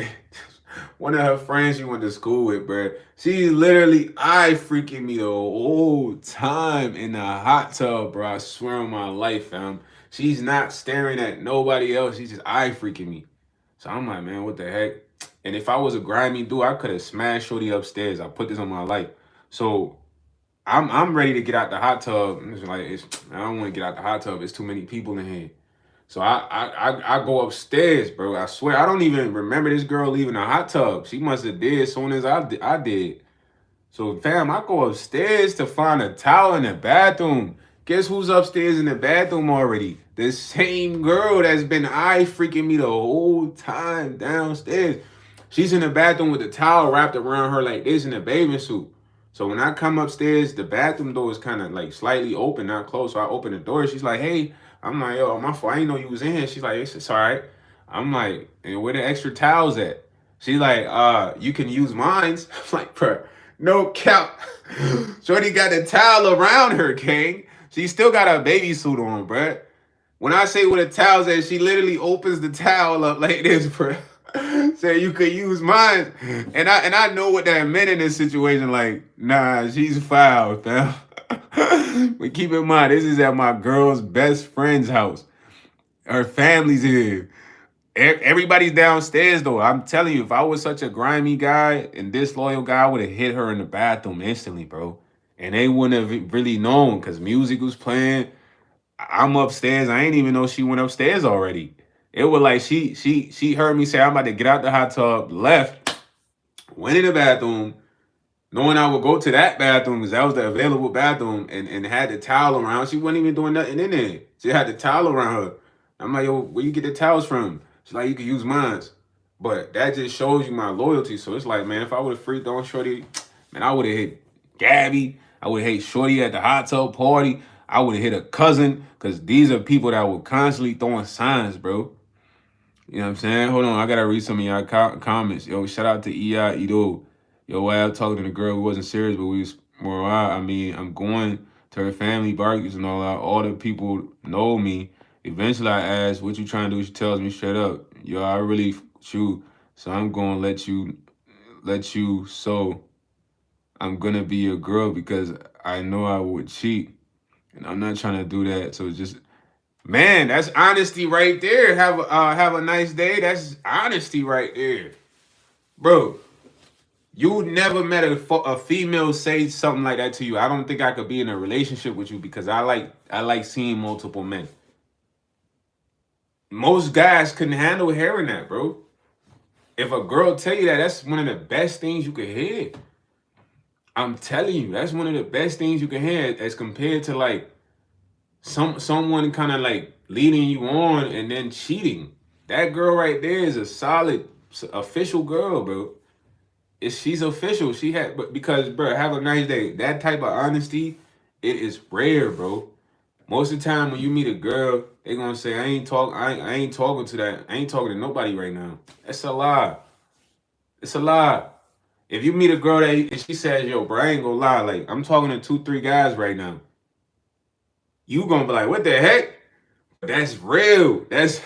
One of her friends she went to school with, bro. She literally eye freaking me the whole time in the hot tub, bro. I swear on my life, fam. She's not staring at nobody else. She's just eye freaking me. So I'm like, man, what the heck? And if I was a grimy dude, I could have smashed Shorty upstairs. I put this on my life. So I'm ready to get out the hot tub. It's like I don't want to get out the hot tub. It's too many people in here. So I go upstairs, bro. I swear I don't even remember this girl leaving the hot tub. She must have did as soon as I did. So fam, I go upstairs to find a towel in the bathroom. Guess who's upstairs in the bathroom already? The same girl that's been eye freaking me the whole time downstairs. She's in the bathroom with the towel wrapped around her like this in a bathing suit. So when I come upstairs, the bathroom door is kind of like slightly open, not closed. So I open the door. She's like, hey. I'm like, yo, my fault. I didn't know you was in here. She's like, it's all right. I'm like, and where the extra towels at? She's like, you can use mine. I'm like, bro, no cap. Shorty got the towel around her, King. She still got her baby suit on, bro. When I say where the towel's at, she literally opens the towel up like this, bro. Say you could use mine. And I know what that meant in this situation. Like, nah, she's foul, fam. But keep in mind, this is at my girl's best friend's house. Her family's here. Everybody's downstairs though. I'm telling you, if I was such a grimy guy and disloyal guy, I would have hit her in the bathroom instantly, bro. And they wouldn't have really known because music was playing. I'm upstairs. I ain't even know she went upstairs already. It was like she heard me say I'm about to get out the hot tub, left, went in the bathroom, knowing I would go to that bathroom because that was the available bathroom and had the towel around. She wasn't even doing nothing in there. She had the towel around her. I'm like, yo, where you get the towels from? She's like, you can use mine. But that just shows you my loyalty. So it's like, man, if I would have freaked on Shorty, man, I would have hit Gabby. I would have hit Shorty at the hot tub party. I would have hit a cousin because these are people that were constantly throwing signs, bro. You know what I'm saying? Hold on, I gotta read some of y'all comments. Yo, shout out to EI Ido. Yo, while I was talking to the girl who wasn't serious, but we was more wild. I mean, I'm going to her family barbecues and all that. All the people know me. Eventually, I asked, "What you trying to do?" She tells me straight up, "Yo, I really shoot, so I'm gonna let you. So I'm gonna be your girl because I know I would cheat, and I'm not trying to do that. So just." Man, that's honesty right there. Have a nice day. That's honesty right there, bro. You never met a female say something like that to you. I don't think I could be in a relationship with you because I like seeing multiple men. Most guys couldn't handle hearing that, bro. If a girl tell you that, that's one of the best things you could hear. I'm telling you, that's one of the best things you can hear as compared to like someone kind of like leading you on and then cheating. That girl right there is a solid official girl, bro. She's official. She had, but because, bro, have a nice day. That type of honesty, it is rare, bro. Most of the time when you meet a girl, they gonna say, I ain't talking to that. I ain't talking to nobody right now. That's a lie. It's a lie. If you meet a girl that and she says, yo, bro, I ain't gonna lie, like I'm talking to 2, 3 guys right now, you gonna be like, what the heck? That's real. That's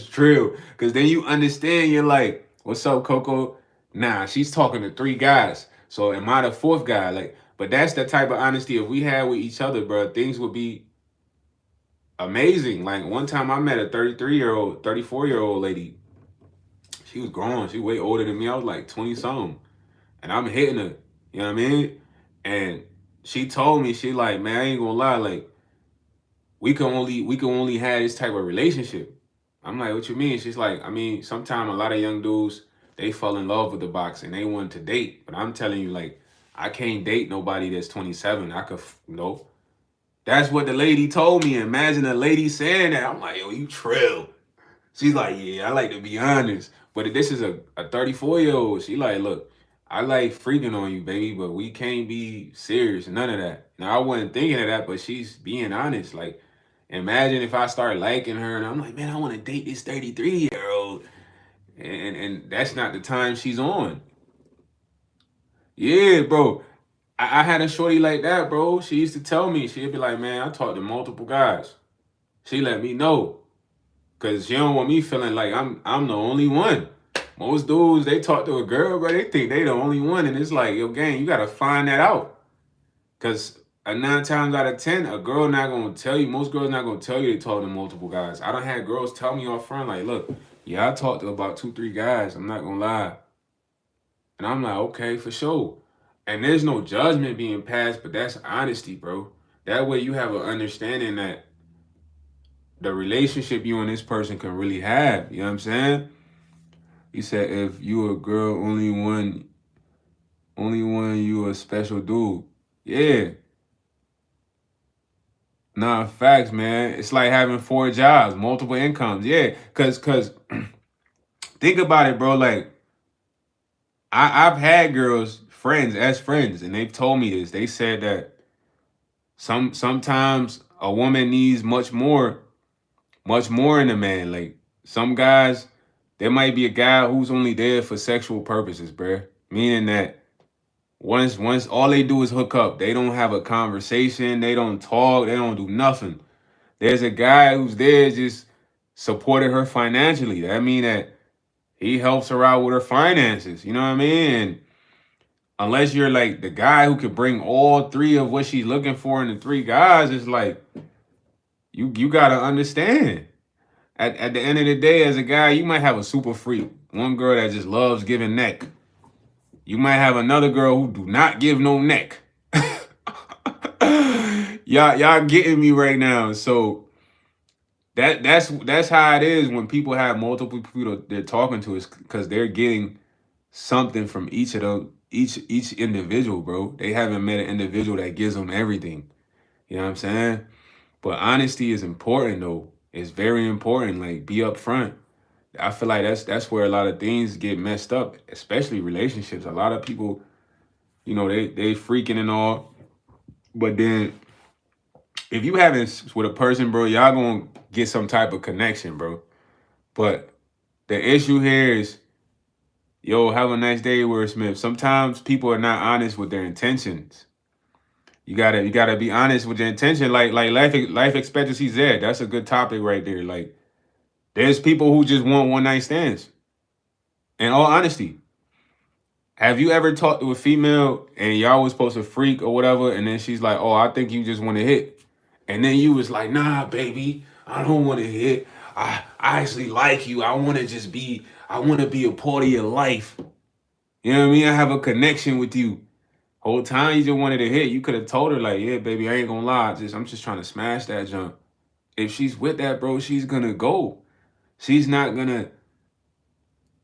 true. Cause then you understand. You're like, "What's up, Coco?" Nah, she's talking to 3 guys. So am I the 4th guy? Like, but that's the type of honesty if we had with each other, bro. Things would be amazing. Like one time, I met a 33-year-old, 34-year-old lady. She was grown. She way older than me. I was like 20 something, and I'm hitting her. You know what I mean? And she told me, she like, man, I ain't gonna lie, like we can only have this type of relationship. I'm like, what you mean? She's like, I mean, sometimes a lot of young dudes they fall in love with the box and they want to date, but I'm telling you, like, I can't date nobody that's 27. I could, no. That's what the lady told me. Imagine a lady saying that. I'm like, yo, you trill. She's like, yeah, I like to be honest. But this is a 34-year-old. She like, look, I like freaking on you, baby, but we can't be serious. None of that. Now, I wasn't thinking of that, but she's being honest. Like, imagine if I start liking her and I'm like, man, I want to date this 33-year-old. And that's not the time she's on. Yeah, bro. I had a shorty like that, bro. She used to tell me, she'd be like, man, I talked to multiple guys. She let me know. Cause she don't want me feeling like I'm the only one. Most dudes, they talk to a girl, but they think they the only one. And it's like, yo, gang, you gotta find that out. Cause 9 times out of 10, a girl not gonna tell you, most girls not gonna tell you they talk to multiple guys. I don't have girls tell me off front, like, look, yeah, I talked to about 2, 3 guys. I'm not gonna lie. And I'm like, okay, for sure. And there's no judgment being passed, but that's honesty, bro. That way you have an understanding that the relationship you and this person can really have. You know what I'm saying? He said, if you a girl, only one, you a special dude. Yeah. Nah, facts, man. It's like having 4 jobs, multiple incomes. Yeah. Cause think about it, bro. Like, I've had girls, friends, as friends, and they've told me this. They said that sometimes a woman needs much more in a man. Like some guys, there might be a guy who's only there for sexual purposes, bruh. Meaning that once all they do is hook up, they don't have a conversation, they don't talk, they don't do nothing. There's a guy who's there just supporting her financially. That mean that he helps her out with her finances. You know what I mean? And unless you're like the guy who could bring all 3 of what she's looking for in the 3 guys, it's like you gotta understand. At the end of the day, as a guy, you might have a super freak. One girl that just loves giving neck. You might have another girl who do not give no neck. y'all getting me right now. So that's how it is when people have multiple people they're talking to, is because they're getting something from each of them, each individual, bro. They haven't met an individual that gives them everything. You know what I'm saying? But honesty is important though. It's very important. Like, be upfront. I feel like that's where a lot of things get messed up, especially relationships. A lot of people, they freaking and all, but then if you having with a person, bro, y'all gonna get some type of connection, bro. But the issue here is, yo, have a nice day, Will Smith. Sometimes people are not honest with their intentions. You gotta be honest with your intention. Like life expectancy is there. That's a good topic right there. Like, there's people who just want one night stands. In all honesty, have you ever talked to a female and y'all was supposed to freak or whatever, and then she's like, "Oh, I think you just want to hit," and then you was like, "Nah, baby, I don't want to hit. I actually like you. I want to be a part of your life. You know what I mean? I have a connection with you." Whole time you just wanted to hit. You could have told her like, "Yeah, baby, I ain't gonna lie. I'm just trying to smash that jump." If she's with that, bro, she's gonna go. She's not gonna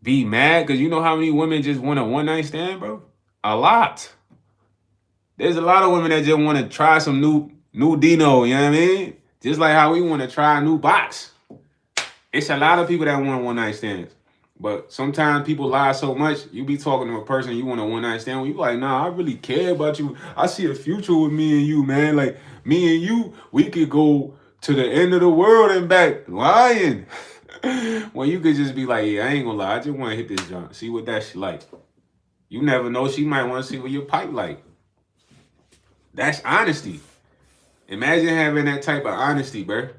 be mad, because you know how many women just want a one night stand, bro? A lot. There's a lot of women that just want to try some new Dino, you know what I mean? Just like how we want to try a new box. It's a lot of people that want one night stands. But sometimes people lie so much, you be talking to a person you want a one night stand with, you like, nah, I really care about you. I see a future with me and you, man. Like, me and you, we could go to the end of the world and back. Lying. When you could just be like, yeah, I ain't gonna lie, I just want to hit this junk. See what that shit like. You never know, she might want to see what your pipe like. That's honesty. Imagine having that type of honesty, bruh.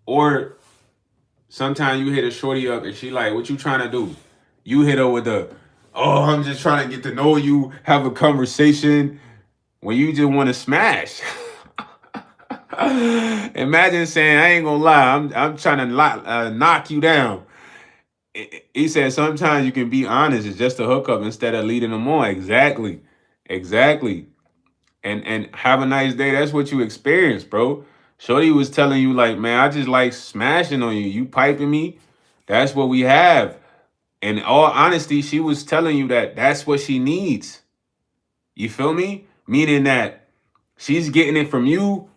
Or sometimes you hit a shorty up and she like, what you trying to do? You hit her with the, oh, I'm just trying to get to know you, have a conversation, when you just want to smash. Imagine saying, I ain't gonna lie, I'm trying to knock you down. He said sometimes you can be honest, it's just a hookup instead of leading them on. Exactly. Exactly. And have a nice day. That's what you experience, bro. Shorty was telling you, like, man, I just like smashing on you. You piping me. That's what we have. In all honesty, she was telling you that that's what she needs. You feel me? Meaning that she's getting it from you.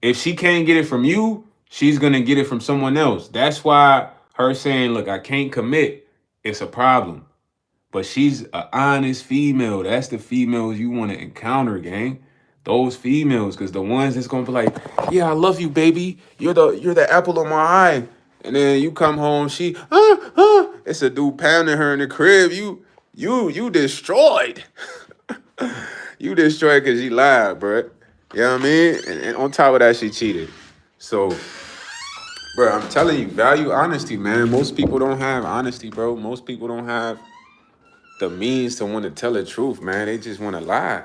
If she can't get it from you, she's going to get it from someone else. That's why her saying, look, I can't commit, it's a problem. But she's an honest female. That's the females you want to encounter, gang. Those females, because the ones that's gonna be like, yeah, I love you, baby. You're the apple of my eye. And then you come home, she, it's a dude pounding her in the crib. You destroyed. You destroyed because she lied, bro. You know what I mean? And on top of that, she cheated. So, bro, I'm telling you, value honesty, man. Most people don't have honesty, bro. Most people don't have the means to want to tell the truth, man. They just want to lie.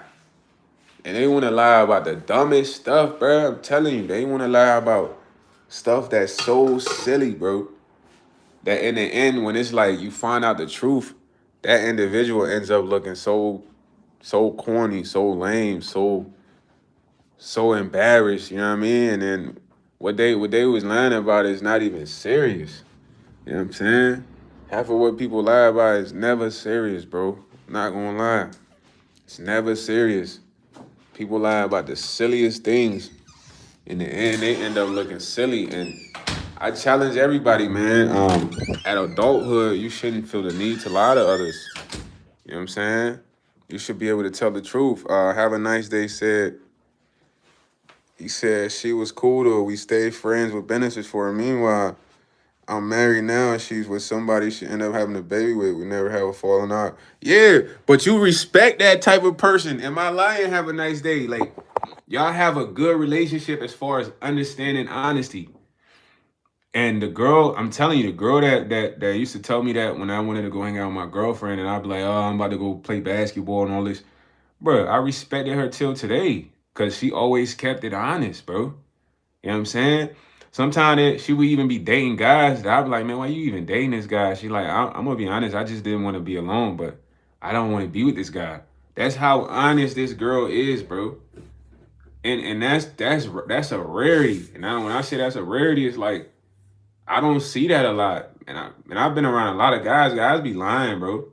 And they want to lie about the dumbest stuff, bro. I'm telling you, they want to lie about stuff that's so silly, bro. That in the end, when it's like you find out the truth, that individual ends up looking so corny, so lame, so embarrassed, you know what I mean? And then what they was lying about is not even serious. You know what I'm saying? Half of what people lie about is never serious, bro. I'm not gonna lie. It's never serious. People lie about the silliest things. In the end, they end up looking silly. And I challenge everybody, man. At adulthood, you shouldn't feel the need to lie to others. You know what I'm saying? You should be able to tell the truth. Have a nice day he said she was cool though. We stayed friends with benefits for her. Meanwhile, I'm married now and she's with somebody she ended up having a baby with. We never have a falling out. Yeah, but you respect that type of person. Am I lying? Have a nice day. Like, y'all have a good relationship as far as understanding honesty. And the girl, I'm telling you, the girl that used to tell me that when I wanted to go hang out with my girlfriend and I'd be like, oh, I'm about to go play basketball and all this. Bro, I respected her till today because she always kept it honest, bro. You know what I'm saying? Sometimes she would even be dating guys that I'd be like, man, why you even dating this guy? She like, I'm going to be honest, I just didn't want to be alone, but I don't want to be with this guy. That's how honest this girl is, bro. And that's a rarity. And when I say that's a rarity, it's like, I don't see that a lot. And I've been around a lot of guys. Guys be lying, bro.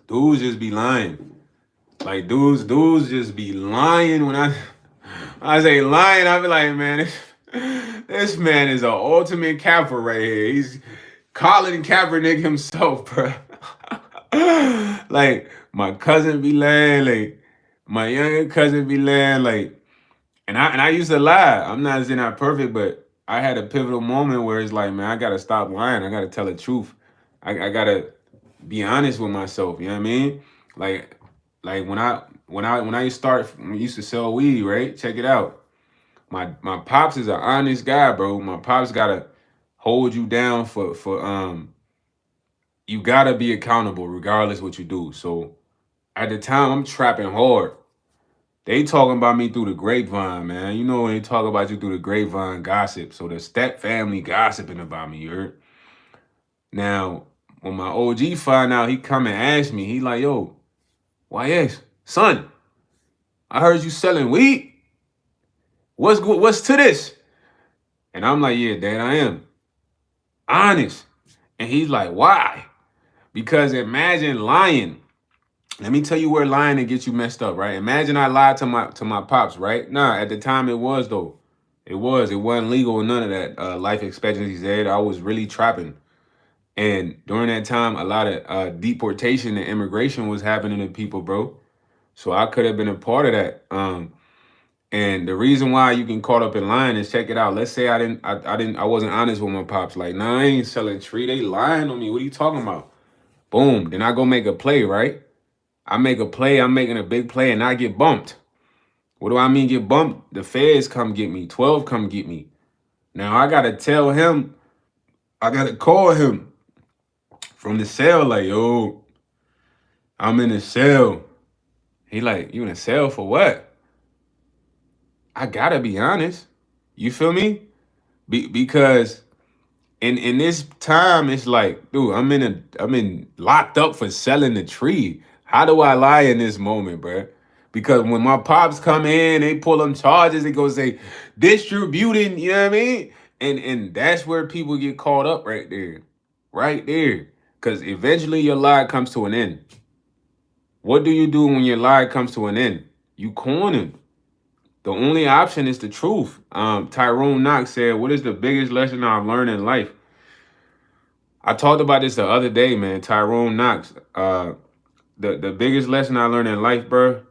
Dudes just be lying. Like dudes just be lying. When I say lying, I be like, man, this man is an ultimate capper right here. He's Colin Kaepernick himself, bro. Like my cousin be lying, like my younger cousin be lying, like, and I used to lie. I'm not saying I'm perfect, but I had a pivotal moment where it's like, man, I gotta stop lying. I gotta tell the truth. I gotta be honest with myself. You know what I mean? Like when I used to sell weed, right? Check it out. My pops is an honest guy, bro. My pops gotta hold you down for you gotta be accountable regardless what you do. So at the time I'm trapping hard. They talking about me through the grapevine, man. You know when they talk about you through the grapevine gossip. So the step family gossiping about me, you heard? Now, when my OG find out, he come and ask me, he like, yo, YS, son, I heard you selling weed. What's to this? And I'm like, yeah, Dad, I am. Honest. And he's like, why? Because imagine lying. Let me tell you where lying and gets you messed up, right? Imagine I lied to my pops, right? Nah, at the time it was though. It was. It wasn't legal or none of that. Life expectancy said I was really trapping. And during that time, a lot of deportation and immigration was happening to people, bro. So I could have been a part of that. And the reason why you can caught up in lying is check it out. Let's say I wasn't honest with my pops. Like, nah, I ain't selling tree. They lying on me. What are you talking about? Boom. Then I go make a play, right? I make a play. I'm making a big play, and I get bumped. What do I mean get bumped? The feds come get me. 12 come get me. Now I gotta tell him. I gotta call him from the cell. Like, yo, I'm in the cell. He like, you in a cell for what? I gotta be honest. You feel me? Because in this time, it's like, dude, I'm in locked up for selling the tree. How do I lie in this moment, bruh? Because when my pops come in, they pull them charges. They go say distributing. You know what I mean? And that's where people get caught up right there, right there. Because eventually your lie comes to an end. What do you do when your lie comes to an end? You cornered. The only option is the truth. Tyrone Knox said, "What is the biggest lesson I've learned in life?" I talked about this the other day, man. Tyrone Knox. The biggest lesson I learned in life, bro,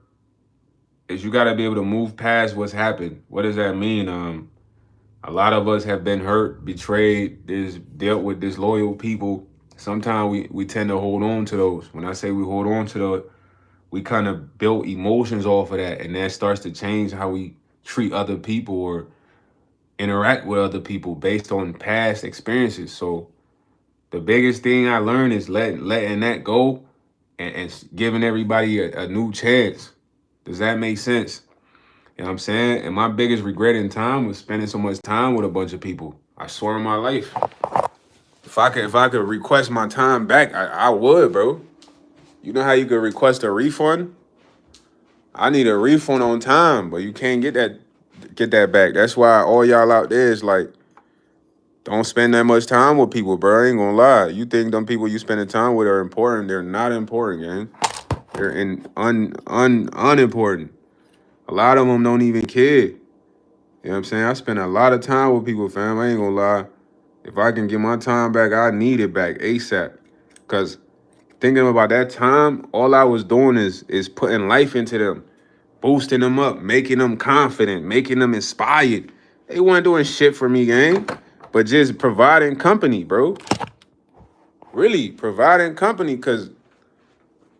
is you got to be able to move past what's happened. What does that mean? A lot of us have been hurt, betrayed, dealt with disloyal people. Sometimes we tend to hold on to those. When I say we hold on to those, we kind of build emotions off of that, and that starts to change how we treat other people or interact with other people based on past experiences. So the biggest thing I learned is letting that go and giving everybody a new chance. Does that make sense? You know what I'm saying? And my biggest regret in time was spending so much time with a bunch of people. I swear on my life. If I could request my time back, I would, bro. You know how you could request a refund? I need a refund on time, but you can't get that back. That's why all y'all out there is like, don't spend that much time with people, bro. I ain't gonna lie. You think them people you spending time with are important? They're not important, man. They're unimportant. A lot of them don't even care. You know what I'm saying? I spend a lot of time with people, fam. I ain't gonna lie. If I can get my time back, I need it back ASAP. Cause thinking about that time, all I was doing is putting life into them, boosting them up, making them confident, making them inspired. They weren't doing shit for me, gang, but just providing company, bro. Really providing company. Cause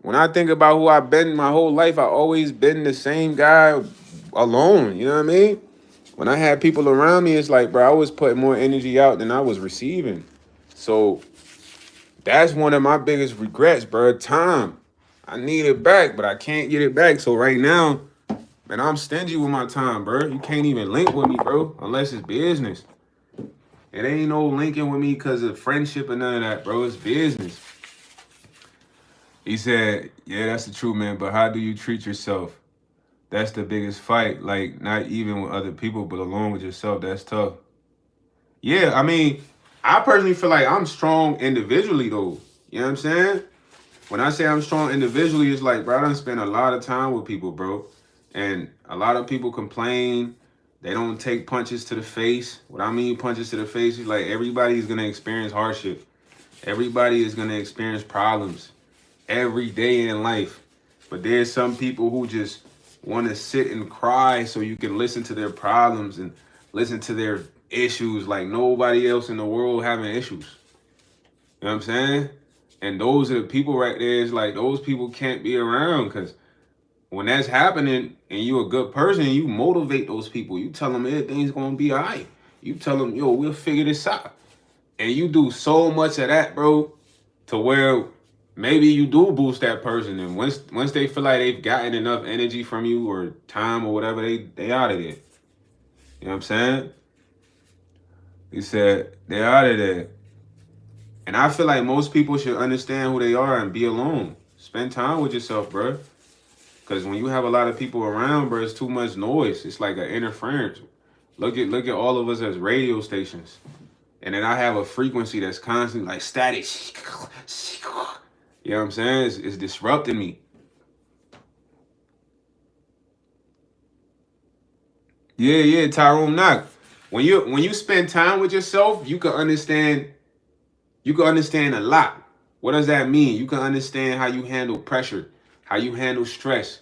when I think about who I've been my whole life, I always been the same guy alone. You know what I mean? When I had people around me, it's like, bro, I was putting more energy out than I was receiving. So that's one of my biggest regrets, bro. Time. I need it back, but I can't get it back. So right now, man, I'm stingy with my time, bro. You can't even link with me, bro, unless it's business. It ain't no linking with me because of friendship and none of that, bro. It's business. He said, yeah, that's the truth, man. But how do you treat yourself? That's the biggest fight. Like, not even with other people, but alone with yourself. That's tough. Yeah, I mean, I personally feel like I'm strong individually, though. You know what I'm saying? When I say I'm strong individually, it's like, bro, I done spent a lot of time with people, bro. And a lot of people complain. They don't take punches to the face. What I mean punches to the face is like everybody's gonna experience hardship. Everybody is gonna experience problems every day in life. But there's some people who just want to sit and cry so you can listen to their problems and listen to their issues like nobody else in the world having issues. You know what I'm saying? And those are the people right there. It's like those people can't be around because when that's happening and you a good person, you motivate those people. You tell them everything's gonna be all right. You tell them, yo, we'll figure this out. And you do so much of that, bro, to where maybe you do boost that person. And once they feel like they've gotten enough energy from you or time or whatever, they out of there. You know what I'm saying? He said they out of there. And I feel like most people should understand who they are and be alone. Spend time with yourself, bro. Because when you have a lot of people around, bro, it's too much noise. It's like an interference. Look at all of us as radio stations. And then I have a frequency that's constantly like static. You know what I'm saying? It's disrupting me. Yeah, Tyrone Knox. When you spend time with yourself, you can understand. You can understand a lot. What does that mean? You can understand how you handle pressure, how you handle stress,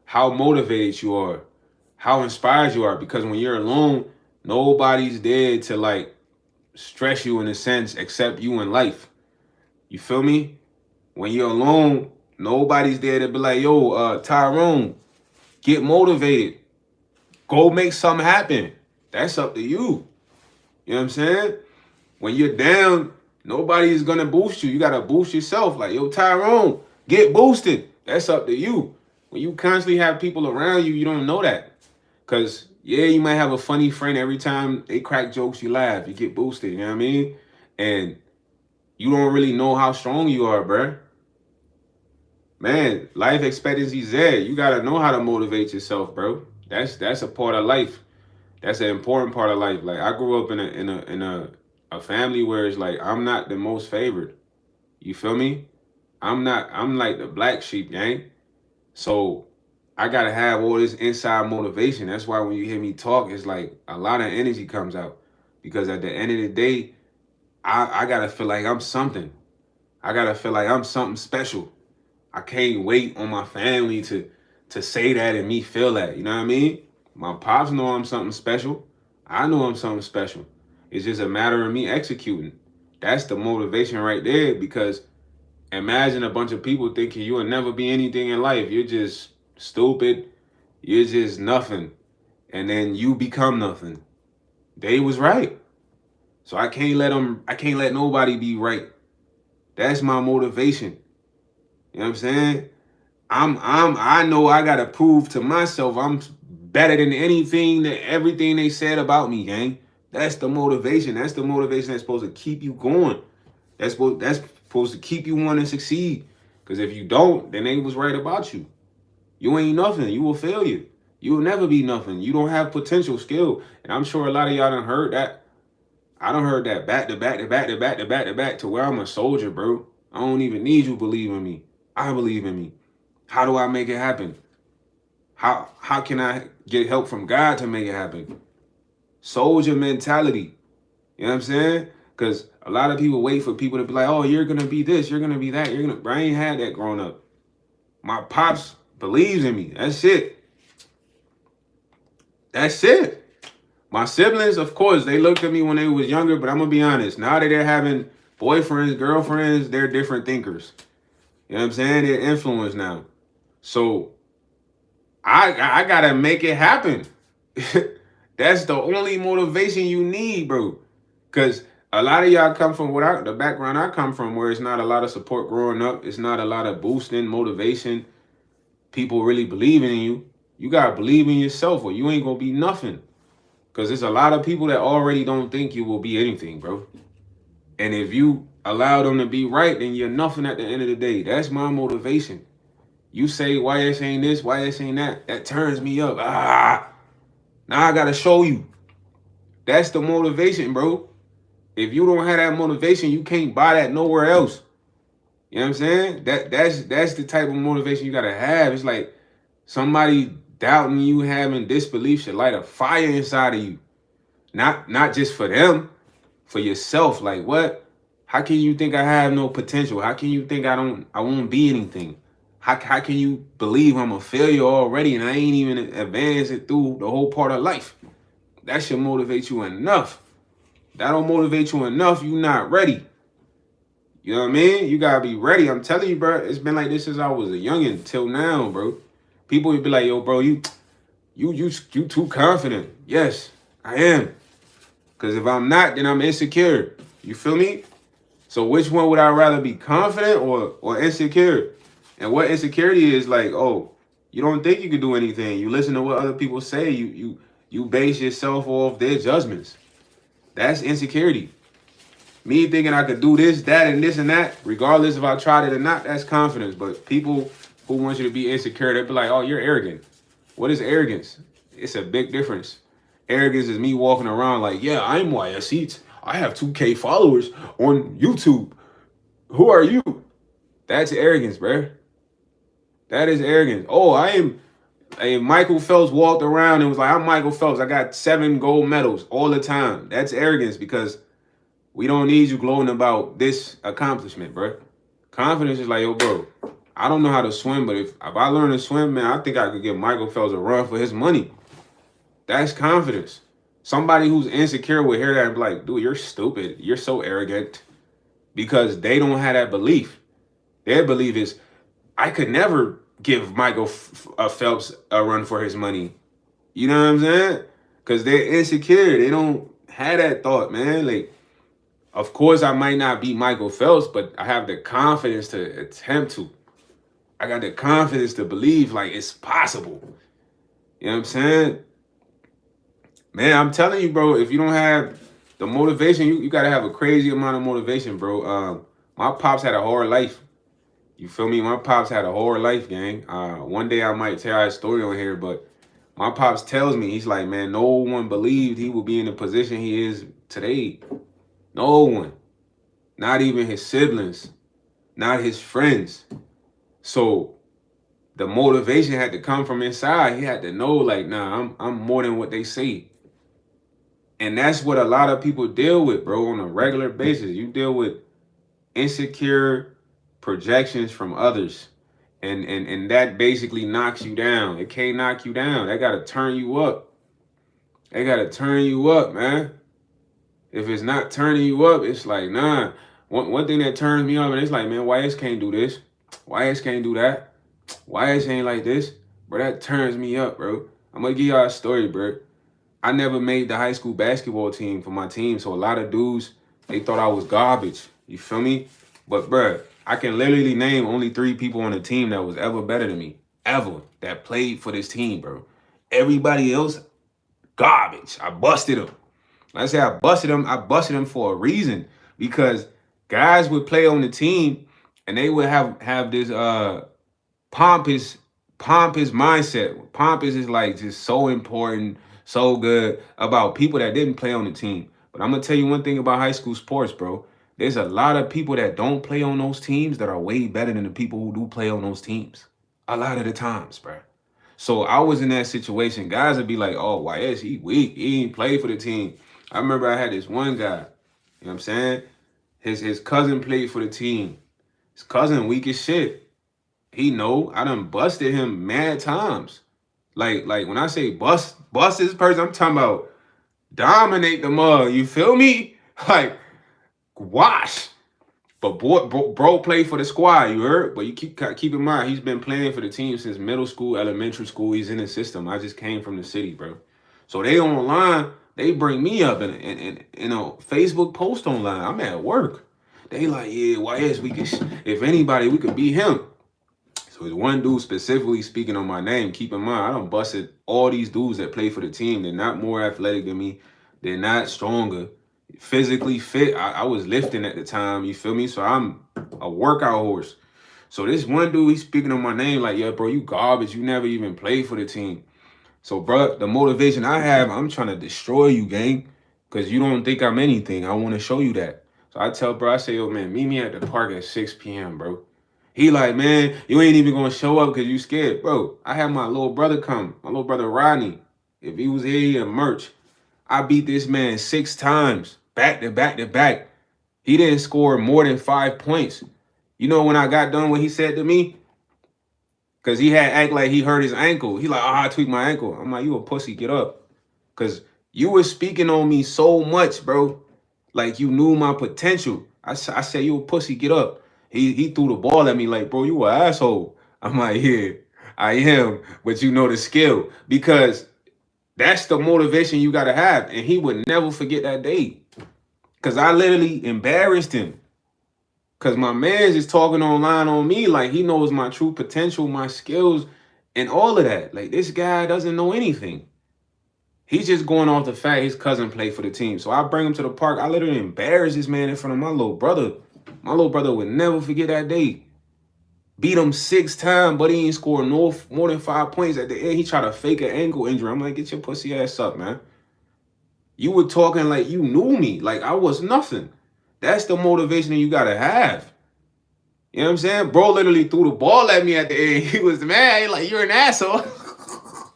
how motivated you are, how inspired you are. Because when you're alone, nobody's there to like stress you in a sense except you in life. You feel me? When you're alone, nobody's there to be like, yo, Tyrone, get motivated. Go make something happen. That's up to you. You know what I'm saying? When you're down, nobody's gonna boost you. You gotta boost yourself. Like, yo, Tyrone, get boosted. That's up to you. When you constantly have people around you, you don't know that. Cause yeah, you might have a funny friend every time they crack jokes, you laugh, you get boosted. You know what I mean? And you don't really know how strong you are, bruh. Man, life expectancy is there. You gotta know how to motivate yourself, bro. That's a part of life. That's an important part of life. Like I grew up in a family where it's like I'm not the most favored. You feel me? I'm like the black sheep, gang. So I gotta have all this inside motivation. That's why when you hear me talk, it's like a lot of energy comes out. Because at the end of the day, I gotta feel like I'm something. I gotta feel like I'm something special. I can't wait on my family to say that and me feel that. You know what I mean? My pops know I'm something special. I know I'm something special. It's just a matter of me executing. That's the motivation right there because imagine a bunch of people thinking you will never be anything in life. You're just stupid. You're just nothing. And then you become nothing. They was right. So I can't let nobody be right. That's my motivation. You know what I'm saying? I know I gotta prove to myself I'm better than everything they said about me, gang. That's the motivation. That's the motivation that's supposed to keep you going. That's supposed to keep you wanting to succeed. Because if you don't, then they was right about you. You ain't nothing. You a failure. You will never be nothing. You don't have potential skill. And I'm sure a lot of y'all done heard that. I done heard that back to back to back to back to back to back to where I'm a soldier, bro. I don't even need you to believe in me. I believe in me. How do I make it happen? How can I get help from God to make it happen? Soldier mentality. You know what I'm saying? Because a lot of people wait for people to be like, oh, you're gonna be this, you're gonna be that, I ain't had that growing up. My pops believes in me. That's it. That's it. My siblings, of course, they looked at me when they was younger, but I'm gonna be honest. Now that they're having boyfriends, girlfriends, they're different thinkers. You know what I'm saying? They're influenced now. So I gotta make it happen. That's the only motivation you need, bro. Cause a lot of y'all come from the background I come from, where it's not a lot of support growing up. It's not a lot of boosting, motivation. People really believing in you. You gotta believe in yourself, or you ain't gonna be nothing. Cause there's a lot of people that already don't think you will be anything, bro. And if you allow them to be right, then you're nothing at the end of the day. That's my motivation. You say, why this ain't this, why this ain't that? That turns me up. Now I gotta show you. That's the motivation, bro. If you don't have that motivation, you can't buy that nowhere else. You know what I'm saying? That's the type of motivation you gotta have. It's like somebody doubting you, having disbelief should light a fire inside of you. Not just for them, for yourself. Like what? How can you think I have no potential? How can you think I won't be anything? How can you believe I'm a failure already and I ain't even advanced it through the whole part of life? That should motivate you enough. That don't motivate you enough, you not ready. You know what I mean? You gotta be ready. I'm telling you, bro, it's been like this since I was a youngin' till now, bro. People would be like, yo, bro, you too confident. Yes, I am. Because if I'm not, then I'm insecure. You feel me? So which one would I rather be, confident or insecure? And what insecurity is like, oh, you don't think you can do anything. You listen to what other people say. You base yourself off their judgments. That's insecurity. Me thinking I could do this, that, and this and that, regardless if I tried it or not, that's confidence. But people who want you to be insecure, they'll be like, oh, you're arrogant. What is arrogance? It's a big difference. Arrogance is me walking around like, yeah, I'm YS Eats. I have 2K followers on YouTube. Who are you? That's arrogance, bruh. That is arrogance. Oh, I am If Michael Phelps walked around and was like, I'm Michael Phelps, I got 7 gold medals all the time. That's arrogance because we don't need you gloating about this accomplishment, bro. Confidence is like, yo, bro, I don't know how to swim, but if I learn to swim, man, I think I could give Michael Phelps a run for his money. That's confidence. Somebody who's insecure would hear that and be like, dude, you're stupid. You're so arrogant because they don't have that belief. Their belief is, I could never give Michael Phelps a run for his money. You know what I'm saying? Because they're insecure. They don't have that thought, man. Like, of course, I might not be Michael Phelps, but I have the confidence to attempt to. I got the confidence to believe like it's possible. You know what I'm saying? Man, I'm telling you, bro, if you don't have the motivation, you got to have a crazy amount of motivation, bro. My pops had a hard life. You feel me? My pops had a hard life, gang. One day I might tell his story on here, but my pops tells me, he's like, man, no one believed he would be in the position he is today. No one. Not even his siblings. Not his friends. So the motivation had to come from inside. He had to know, like, nah, I'm more than what they say. And that's what a lot of people deal with, bro, on a regular basis. You deal with insecure projections from others. And that basically knocks you down. It can't knock you down. They gotta turn you up. They gotta turn you up, man. If it's not turning you up, it's like, nah. One thing that turns me up, and it's like, man, YS can't do this. YS can't do that. YS ain't like this. Bro, that turns me up, bro. I'm gonna give y'all a story, bro. I never made the high school basketball team for my team, so a lot of dudes, they thought I was garbage. You feel me? But, bro, I can literally name only 3 people on the team that was ever better than me. Ever. That played for this team, bro. Everybody else, garbage. I busted them. When I say I busted them for a reason. Because guys would play on the team and they would have this pompous mindset. Pompous is like just so important, so good about people that didn't play on the team. But I'm gonna tell you one thing about high school sports, bro. There's a lot of people that don't play on those teams that are way better than the people who do play on those teams. A lot of the times, bro. So I was in that situation. Guys would be like, oh, YS, he weak. He ain't play for the team. I remember I had this one guy, you know what I'm saying? His cousin played for the team. His cousin weak as shit. He know I done busted him mad times. Like when I say bust this person, I'm talking about dominate the mug. You feel me? Like wash. But bro played for the squad, you heard? But you keep in mind, he's been playing for the team since middle school, elementary school. He's in the system. I just came from the city, bro. So they online, they bring me up in a Facebook post online. I'm at work. They like, yeah, YS, we could, if anybody, we could beat him. So there's one dude specifically speaking on my name. Keep in mind, I done busted all these dudes that play for the team. They're not more athletic than me. They're not stronger. Physically fit. I was lifting at the time. You feel me? So I'm a workout horse. So this one dude, he's speaking on my name like, yeah, bro, you garbage. You never even played for the team. So, bro, the motivation I have, I'm trying to destroy you, gang. Because you don't think I'm anything. I want to show you that. So I tell bro, I say, yo, man, meet me at the park at 6 p.m., bro. He like, man, you ain't even going to show up because you scared. Bro, I had my little brother come. My little brother, Rodney. If he was here, he'd merch. I beat this man 6 times. Back to back to back. He didn't score more than 5 points. You know when I got done what he said to me? Because he had act like he hurt his ankle. He like, I tweaked my ankle. I'm like, you a pussy, get up. Because you were speaking on me so much, bro. Like you knew my potential. I said, you a pussy, get up. He threw the ball at me like, bro, you an asshole. I'm like, yeah, I am. But you know the skill. Because that's the motivation you got to have. And he would never forget that day. Because I literally embarrassed him. Because my man's is talking online on me like he knows my true potential, my skills, and all of that. Like, this guy doesn't know anything. He's just going off the fact his cousin played for the team. So I bring him to the park. I literally embarrass this man in front of my little brother. My little brother would never forget that day. Beat him 6 times, but he ain't scored no more than 5 points. At the end, he tried to fake an ankle injury. I'm like, get your pussy ass up, man. You were talking like you knew me. Like I was nothing. That's the motivation that you got to have. You know what I'm saying? Bro literally threw the ball at me at the end. He was mad. Like, you're an asshole.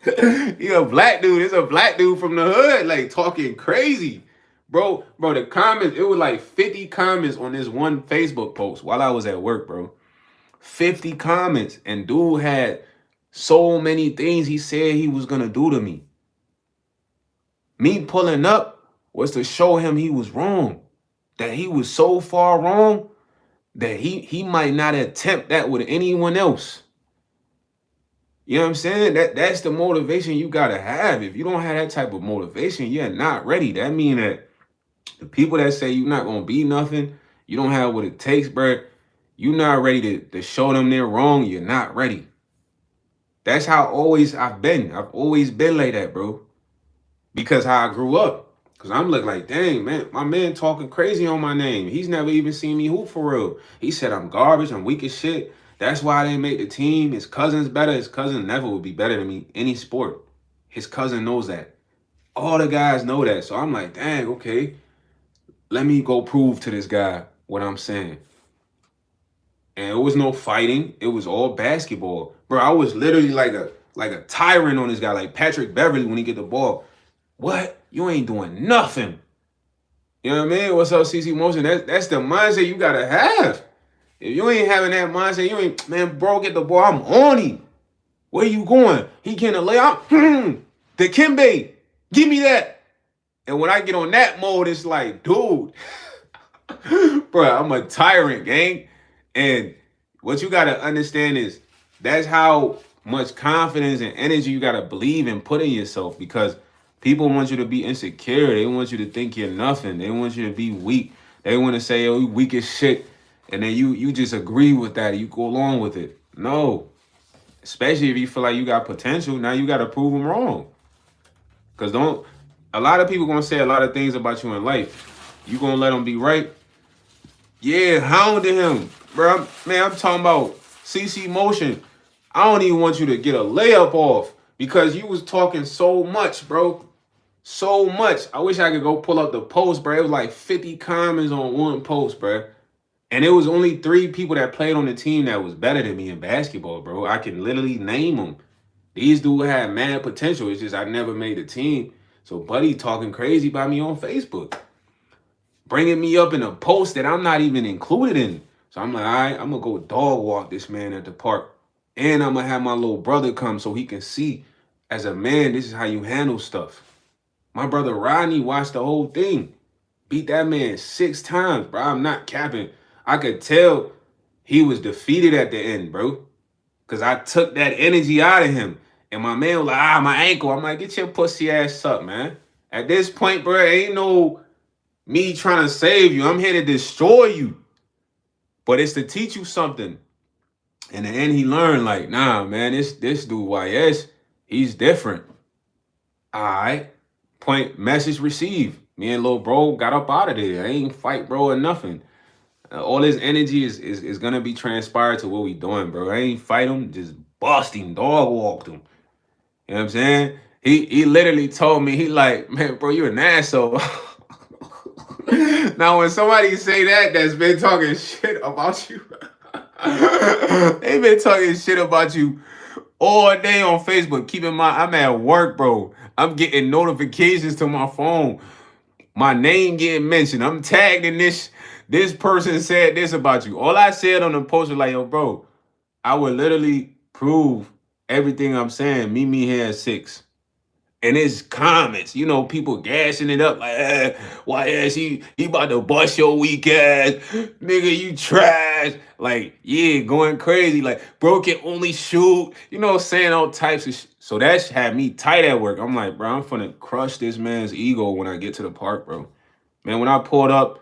He a black dude. It's a black dude from the hood, like talking crazy. Bro, the comments, it was like 50 comments on this one Facebook post while I was at work, bro. 50 comments. And dude had so many things he said he was gonna do to me. Me pulling up was to show him he was wrong. That he was so far wrong that he might not attempt that with anyone else. You know what I'm saying? That's the motivation you gotta have. If you don't have that type of motivation, you're not ready. That mean that the people that say you're not gonna be nothing, you don't have what it takes, bro. You're not ready to show them they're wrong. You're not ready. That's how I've been. I've always been like that, bro. Because how I grew up. Cause I'm looking like, dang, man, my man talking crazy on my name. He's never even seen me hoop for real. He said I'm garbage, I'm weak as shit. That's why I didn't make the team. His cousin's better. His cousin never would be better than me any sport. His cousin knows that. All the guys know that. So I'm like, dang, okay. Let me go prove to this guy what I'm saying. And it was no fighting. It was all basketball. Bro, I was literally like a tyrant on this guy, like Patrick Beverly when he get the ball. What? You ain't doing nothing. You know what I mean? What's up, CC Motion? That's the mindset you gotta have. If you ain't having that mindset, you ain't, man, bro, get the ball. I'm on him. Where you going? He can't lay out. Dikembe, give me that. And when I get on that mode, it's like, dude, bro, I'm a tyrant, gang. And what you gotta understand is that's how much confidence and energy you gotta believe and put in yourself, because people want you to be insecure. They want you to think you're nothing. They want you to be weak. They want to say, oh, you weak as shit. And then you just agree with that. You go along with it. No. Especially if you feel like you got potential. Now you got to prove them wrong. Because a lot of people going to say a lot of things about you in life. You going to let them be right? Yeah, hounding him. Bro, man, I'm talking about CC Motion. I don't even want you to get a layup off because you was talking so much, bro. So much. I wish I could go pull up the post, bro. It was like 50 comments on one post, bro. And it was only 3 people that played on the team that was better than me in basketball, bro. I can literally name them. These dudes had mad potential. It's just I never made the team. So Buddy talking crazy about me on Facebook. Bringing me up in a post that I'm not even included in. So I'm like, all right, I'm going to go dog walk this man at the park. And I'm going to have my little brother come so he can see, as a man, this is how you handle stuff. My brother Rodney watched the whole thing. Beat that man 6 times, bro. I'm not capping. I could tell he was defeated at the end, bro. Because I took that energy out of him. And my man was like, my ankle. I'm like, get your pussy ass up, man. At this point, bro, ain't no me trying to save you. I'm here to destroy you. But it's to teach you something. In the end, he learned, like, nah, man, this dude, YS, he's different. All right. Point, message received. Me and little bro got up out of there. I ain't fight bro or nothing. All his energy is gonna be transpired to what we doing, bro. I ain't fight him, just bust him, dog walked him. You know what I'm saying? He literally told me, he like, man, bro, you an asshole. Now when somebody say that's been talking shit about you, they been talking shit about you all day on Facebook. Keep in mind, I'm at work, bro. I'm getting notifications to my phone. My name getting mentioned. I'm tagged in this. This person said this about you. All I said on the post was like, yo, bro, I would literally prove everything I'm saying. Meet me here at 6. And it's comments, people gassing it up like, why is he about to bust your weak ass, nigga, you trash. Like, yeah, going crazy. Like, bro can only shoot, saying all types of shit. So that had me tight at work. I'm like, bro, I'm finna crush this man's ego when I get to the park, bro. Man, when I pulled up,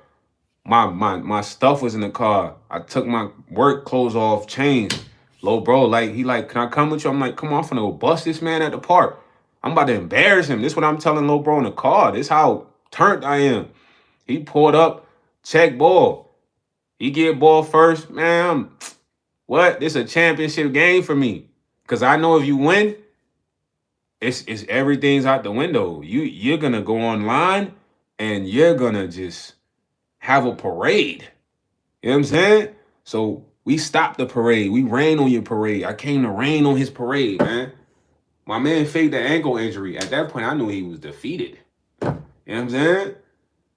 my stuff was in the car. I took my work clothes off, changed. Low bro, he like, can I come with you? I'm like, come on, I'm finna go bust this man at the park. I'm about to embarrass him. This is what I'm telling Lil Bro in the car. This how turned I am. He pulled up, check ball. He get ball first. Man, what? This a championship game for me. Because I know if you win, it's everything's out the window. You're going to go online and you're going to just have a parade. You know what I'm saying? So we stopped the parade. We rained on your parade. I came to rain on his parade, man. My man faked the ankle injury. At that point, I knew he was defeated. You know what I'm saying?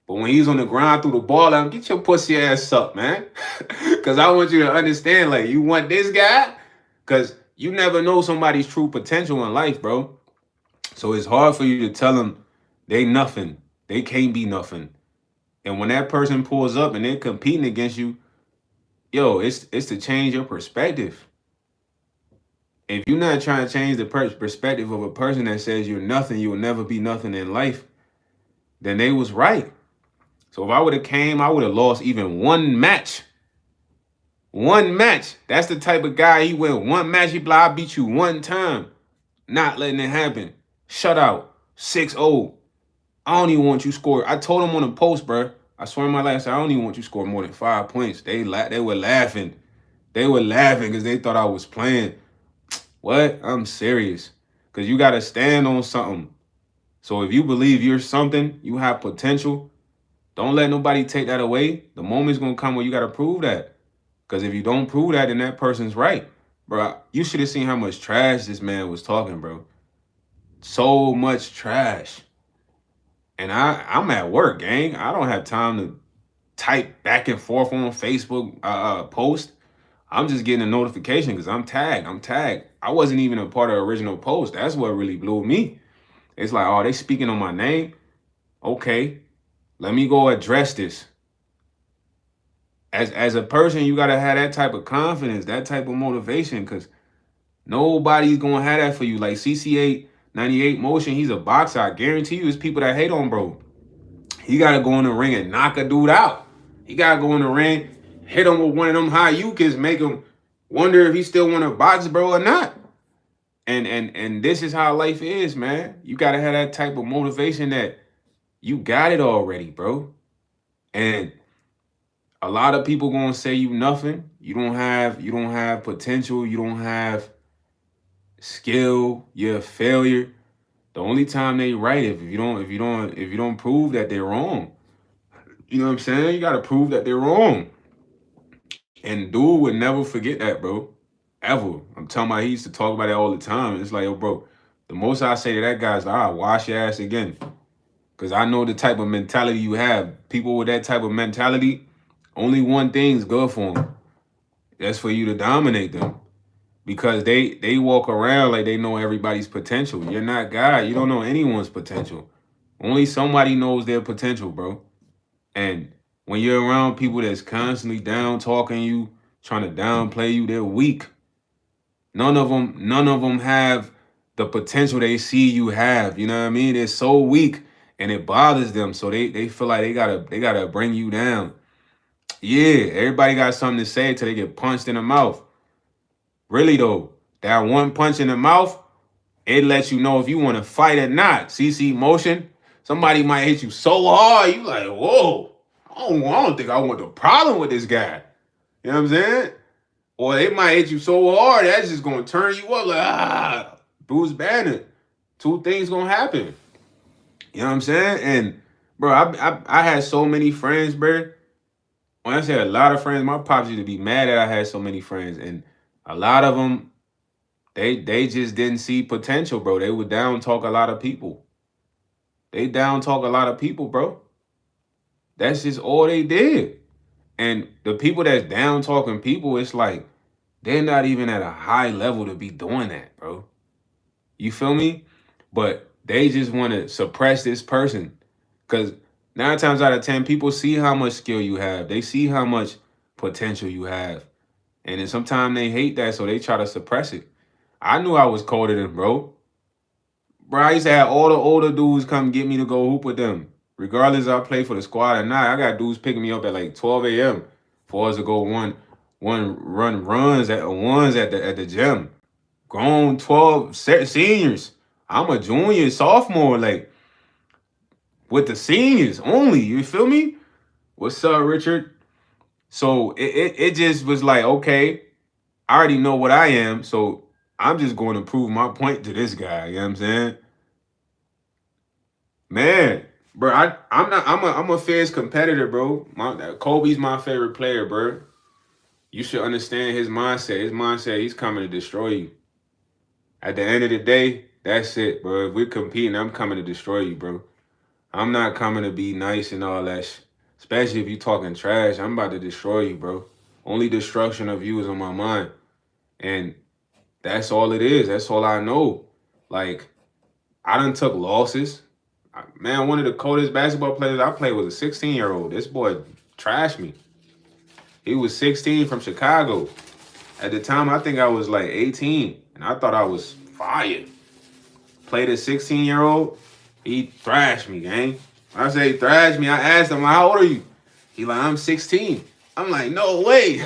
But when he's on the ground through the ball, I'm get your pussy ass up, man. Cause I want you to understand, like, you want this guy? Cause you never know somebody's true potential in life, bro. So it's hard for you to tell them they nothing. They can't be nothing. And when that person pulls up and they're competing against you, yo, it's to change your perspective. If you're not trying to change the perspective of a person that says you're nothing, you will never be nothing in life, then they was right. So if I would have came, I would have lost even one match. One match. That's the type of guy he win one match. He be like, I beat you one time. Not letting it happen. Shutout. 6-0. I don't even want you score. I told him on the post, bro. I swear in my life, I don't even want you score more than 5 points. They were laughing. They were laughing because they thought I was playing. What? I'm serious. Because you got to stand on something. So if you believe you're something, you have potential, don't let nobody take that away. The moment's going to come where you got to prove that. Because if you don't prove that, then that person's right. Bro, you should have seen how much trash this man was talking, bro. So much trash. And I'm at work, gang. I don't have time to type back and forth on Facebook post. I'm just getting a notification because I'm tagged. I wasn't even a part of the original post. That's what really blew me. It's like, oh, they speaking on my name? Okay, let me go address this. As a person, you gotta have that type of confidence, that type of motivation, because nobody's gonna have that for you. Like CC8 98 Motion, he's a boxer. I guarantee you, it's people that hate on bro. He gotta go in the ring and knock a dude out. He gotta go in the ring, hit him with one of them high ukes, make him wonder if he still want to box, bro, or not. And this is how life is, man. You gotta have that type of motivation that you got it already, bro. And a lot of people gonna say you nothing. You don't have potential. You don't have skill. You're a failure. The only time they right if you don't prove that they're wrong. You know what I'm saying? You gotta prove that they're wrong. And dude would never forget that, bro. Ever. I'm talking about he used to talk about it all the time. It's like, yo, bro, the most I say to that guy is, I'll wash your ass again. Because I know the type of mentality you have. People with that type of mentality, only one thing's good for them. That's for you to dominate them. Because they walk around like they know everybody's potential. You're not God. You don't know anyone's potential. Only somebody knows their potential, bro. And when you're around people that's constantly down talking you, trying to downplay you, they're weak. None of them have the potential they see you have. You know what I mean? They're so weak and it bothers them. So they feel like they gotta bring you down. Yeah, everybody got something to say till they get punched in the mouth. Really though, that one punch in the mouth, it lets you know if you want to fight or not. CC Motion, somebody might hit you so hard, you like, whoa, I don't think I want the problem with this guy. You know what I'm saying? Or they might hit you so hard, that's just going to turn you up like, Bruce Banner. Two things going to happen. You know what I'm saying? And, bro, I had so many friends, bro. When I say a lot of friends, my pops used to be mad that I had so many friends. And a lot of them, they just didn't see potential, bro. They would down talk a lot of people. They down talk a lot of people, bro. That's just all they did. And the people that's down talking people, it's like they're not even at a high level to be doing that, bro. You feel me? But they just want to suppress this person. Because 9 times out of 10, people see how much skill you have. They see how much potential you have. And then sometimes they hate that, so they try to suppress it. I knew I was colder than bro. Bro, I used to have all the older dudes come get me to go hoop with them. Regardless if I play for the squad or not, I got dudes picking me up at like 12 a.m. for us to go runs at the gym. Grown 12 seniors. I'm a junior, sophomore, like with the seniors only. You feel me? What's up, Richard? So it just was like, okay, I already know what I am, so I'm just going to prove my point to this guy. You know what I'm saying? Man, bro, I'm a fierce competitor, bro. Kobe's my favorite player, bro. You should understand his mindset. His mindset, he's coming to destroy you. At the end of the day, That's it, bro. If we're competing, I'm coming to destroy you, bro. I'm not coming to be nice and all that. Especially if you talking trash, I'm about to destroy you, bro. Only destruction of you is on my mind, and that's all it is. That's all I know. Like I done took losses. Man, one of the coldest basketball players I played was a 16-year-old. This boy trashed me. He was 16 from Chicago. At the time, I think I was like 18, and I thought I was fire. Played a 16-year-old. He thrashed me, gang. When I say he thrashed me, I asked him, how old are you? He like, I'm 16. I'm like, no way.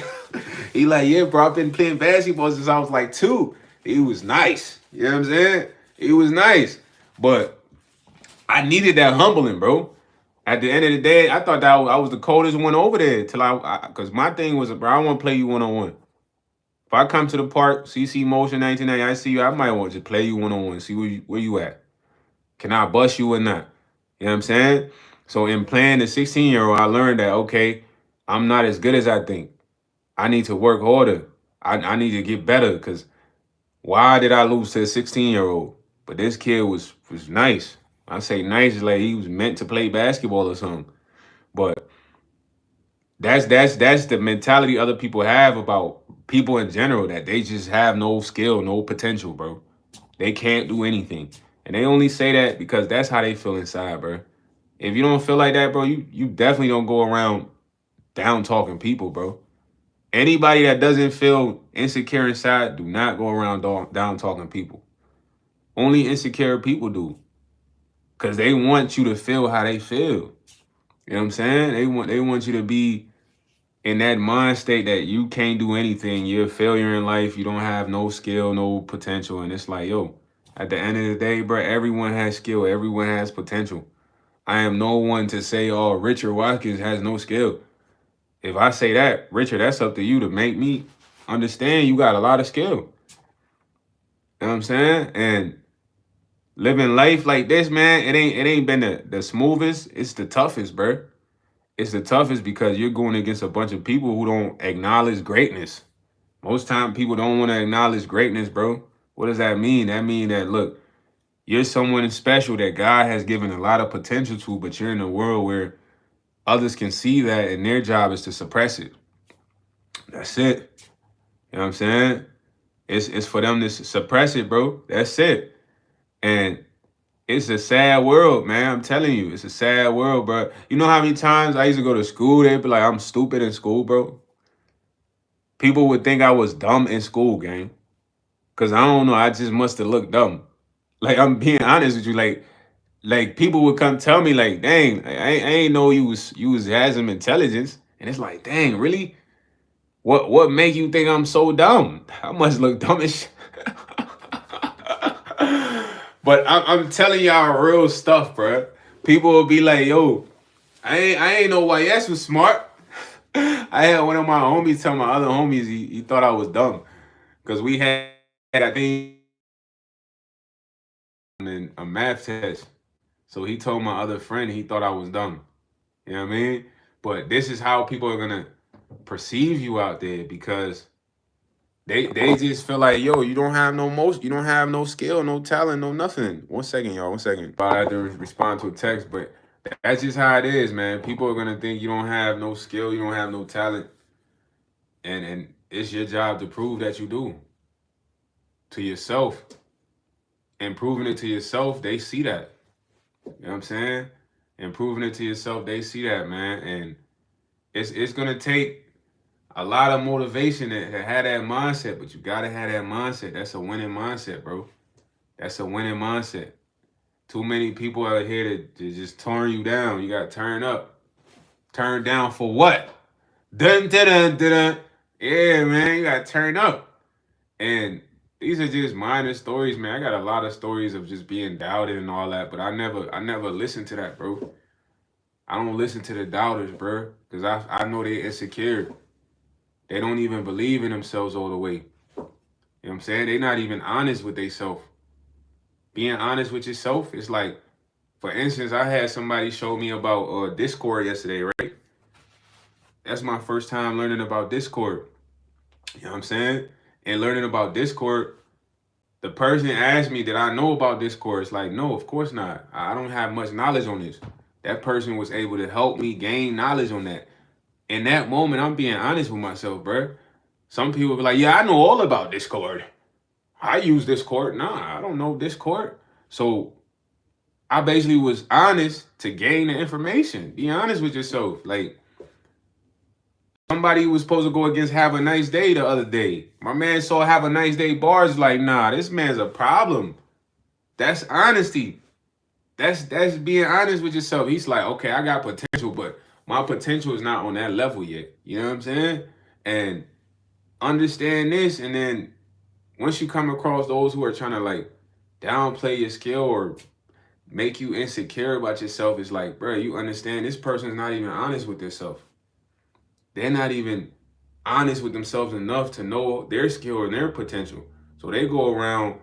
He like, yeah, bro, I've been playing basketball since I was like 2. He was nice. You know what I'm saying? He was nice. But I needed that humbling, bro. At the end of the day, I thought that I was the coldest one over there till because my thing was, bro, I want to play you one-on-one. If I come to the park, CC Motion 1990, I see you, I might want to play you one-on-one, see where you at. Can I bust you or not? You know what I'm saying? So in playing the 16-year-old, I learned that, okay, I'm not as good as I think. I need to work harder. I need to get better because why did I lose to a 16-year-old? But this kid was nice. I say nice like he was meant to play basketball or something. But that's the mentality other people have about people in general, that they just have no skill, no potential, bro. They can't do anything. And they only say that because that's how they feel inside, bro. If you don't feel like that, bro, you definitely don't go around down talking people, bro. Anybody that doesn't feel insecure inside, do not go around down talking people. Only insecure people do. Cause they want you to feel how they feel. You know what I'm saying? They want you to be in that mind state that you can't do anything. You're a failure in life. You don't have no skill, no potential. And it's like, yo, at the end of the day, bro, everyone has skill. Everyone has potential. I am no one to say, oh, Richard Watkins has no skill. If I say that, Richard, that's up to you to make me understand you got a lot of skill. You know what I'm saying? And living life like this, man, it ain't been the smoothest. It's the toughest, bro. It's the toughest because you're going against a bunch of people who don't acknowledge greatness. Most time people don't want to acknowledge greatness, bro. What does that mean? That mean that, look, you're someone special that God has given a lot of potential to, but you're in a world where others can see that and their job is to suppress it. That's it. You know what I'm saying? It's for them to suppress it, bro. That's it. And it's a sad world, man. I'm telling you, it's a sad world, bro. You know how many times I used to go to school, they'd be like, I'm stupid in school, bro. People would think I was dumb in school, gang. Cause I don't know, I just must have looked dumb. Like I'm being honest with you, like people would come tell me, like, dang, I ain't know you was had some intelligence. And it's like, dang, really? What make you think I'm so dumb? I must look dumb as shit. But I'm telling y'all real stuff, bro. People will be like, yo, I ain't know why YS was smart. I had one of my homies tell my other homies he thought I was dumb. Because we had I think in a math test. So he told my other friend he thought I was dumb. You know what I mean? But this is how people are gonna perceive you out there because they just feel like, yo, you don't have you don't have no skill, no talent, no nothing. 1 second, y'all, 1 second. I had to respond to a text, but that's just how it is, man. People are gonna think you don't have no skill, you don't have no talent, and it's your job to prove that you do to yourself. And proving it to yourself, they see that. You know what I'm saying? And proving it to yourself, they see that, man. And it's gonna take a lot of motivation to have that mindset, but you gotta have that mindset. That's a winning mindset, bro. That's a winning mindset. Too many people out here to just turn you down. You gotta turn up. Turn down for what? Dun dun dun dun. Dun. Yeah, man, you gotta turn up. And these are just minor stories, man. I got a lot of stories of just being doubted and all that, but I never listened to that, bro. I don't listen to the doubters, bro, because I know they're insecure. They don't even believe in themselves all the way. You know what I'm saying? They're not even honest with themselves. Being honest with yourself, it's like, for instance, I had somebody show me about Discord yesterday, right? That's my first time learning about Discord. You know what I'm saying? And learning about Discord, The person asked me, did I know about Discord? It's like, no, of course not. I don't have much knowledge on this. That person was able to help me gain knowledge on that. In that moment, I'm being honest with myself, bro. Some people be like, yeah, I know all about Discord. I use Discord. Nah, I don't know Discord. So I basically was honest to gain the information. Be honest with yourself. Like, somebody was supposed to go against Have a Nice Day the other day. My man saw Have a Nice Day bars, like, nah, this man's a problem. That's honesty. That's being honest with yourself. He's like, okay, I got potential, but my potential is not on that level yet. You know what I'm saying? And understand this, and then once you come across those who are trying to like downplay your skill or make you insecure about yourself, it's like, bro, you understand this person's not even honest with themselves. They're not even honest with themselves enough to know their skill and their potential. So they go around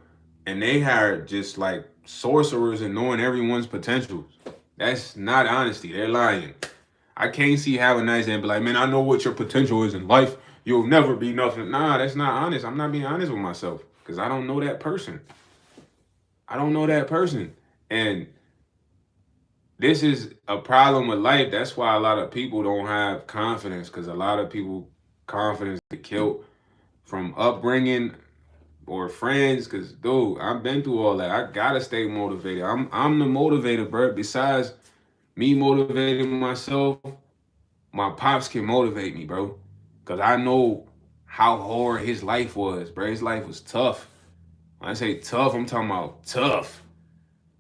and they hire just like sorcerers and knowing everyone's potentials. That's not honesty. They're lying. I can't see Have a Nice Day and be like, man, I know what your potential is in life. You'll never be nothing. Nah, that's not honest. I'm not being honest with myself because I don't know that person. I don't know that person. And this is a problem with life. That's why a lot of people don't have confidence, because a lot of people confidence is killed from upbringing or friends. Because dude, I've been through all that. I gotta stay motivated. I'm the motivator, bro. Besides me motivating myself, my pops can motivate me, bro. Because I know how hard his life was, bro. His life was tough. When I say tough, I'm talking about tough.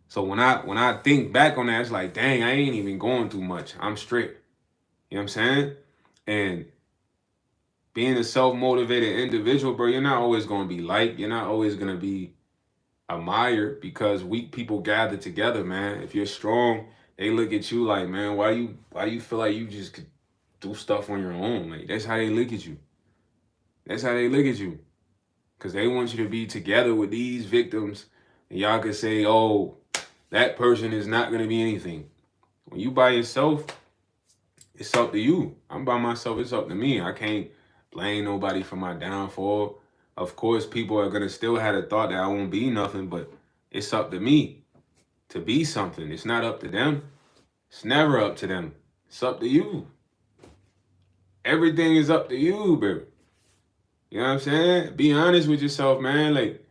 So when I think back on that, it's like, dang, I ain't even going through much. I'm straight. You know what I'm saying? And being a self-motivated individual, bro, you're not always going to be liked. You're not always going to be admired, because weak people gather together, man. If you're strong, they look at you like, man, why you feel like you just could do stuff on your own? Like, that's how they look at you. That's how they look at you. Because they want you to be together with these victims, and y'all could say, oh, that person is not going to be anything. When you by yourself, it's up to you. I'm by myself, it's up to me. I can't blame nobody for my downfall. Of course, people are going to still have the thought that I won't be nothing, but it's up to me to be something. It's not up to them. It's never up to them. It's up to you. Everything is up to you, baby. You know what I'm saying? Be honest with yourself, man. Like,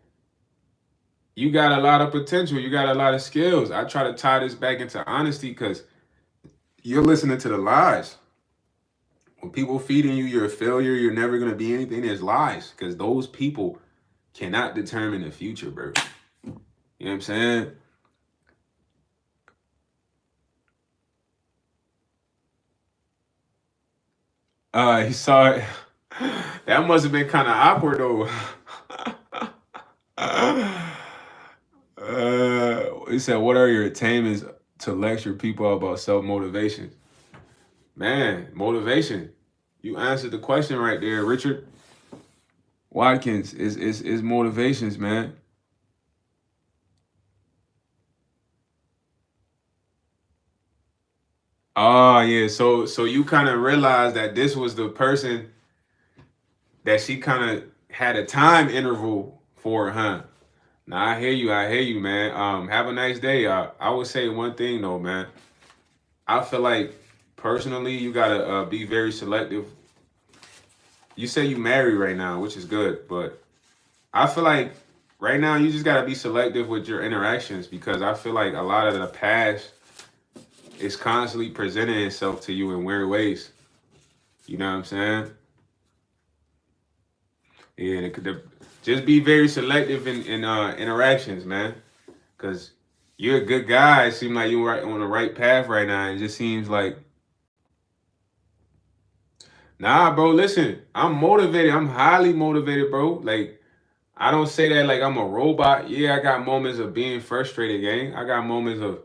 you got a lot of potential. You got a lot of skills. I try to tie this back into honesty because you're listening to the lies. When people feeding you you're a failure, you're never going to be anything, there's lies, because those people cannot determine the future, bro. You know what I'm saying? He saw it. That must have been kind of awkward, though. He said, what are your attainments to lecture people about self-motivation? Man, motivation. You answered the question right there, Richard Watkins. Is motivations, man. Oh yeah, so you kind of realized that this was the person that she kind of had a time interval for, huh? Now I hear you, man. Have a nice day. I would say one thing though, man. I feel like personally, you gotta be very selective. You say you married right now, which is good, but I feel like right now you just gotta be selective with your interactions, because I feel like a lot of the past is constantly presenting itself to you in weird ways. You know what I'm saying? Yeah, just be very selective in interactions, man. Cause you're a good guy. It seems like you're right on the right path right now. It just seems like, nah, bro. Listen, I'm motivated. I'm highly motivated, bro. Like, I don't say that like I'm a robot. Yeah, I got moments of being frustrated, gang. I got moments of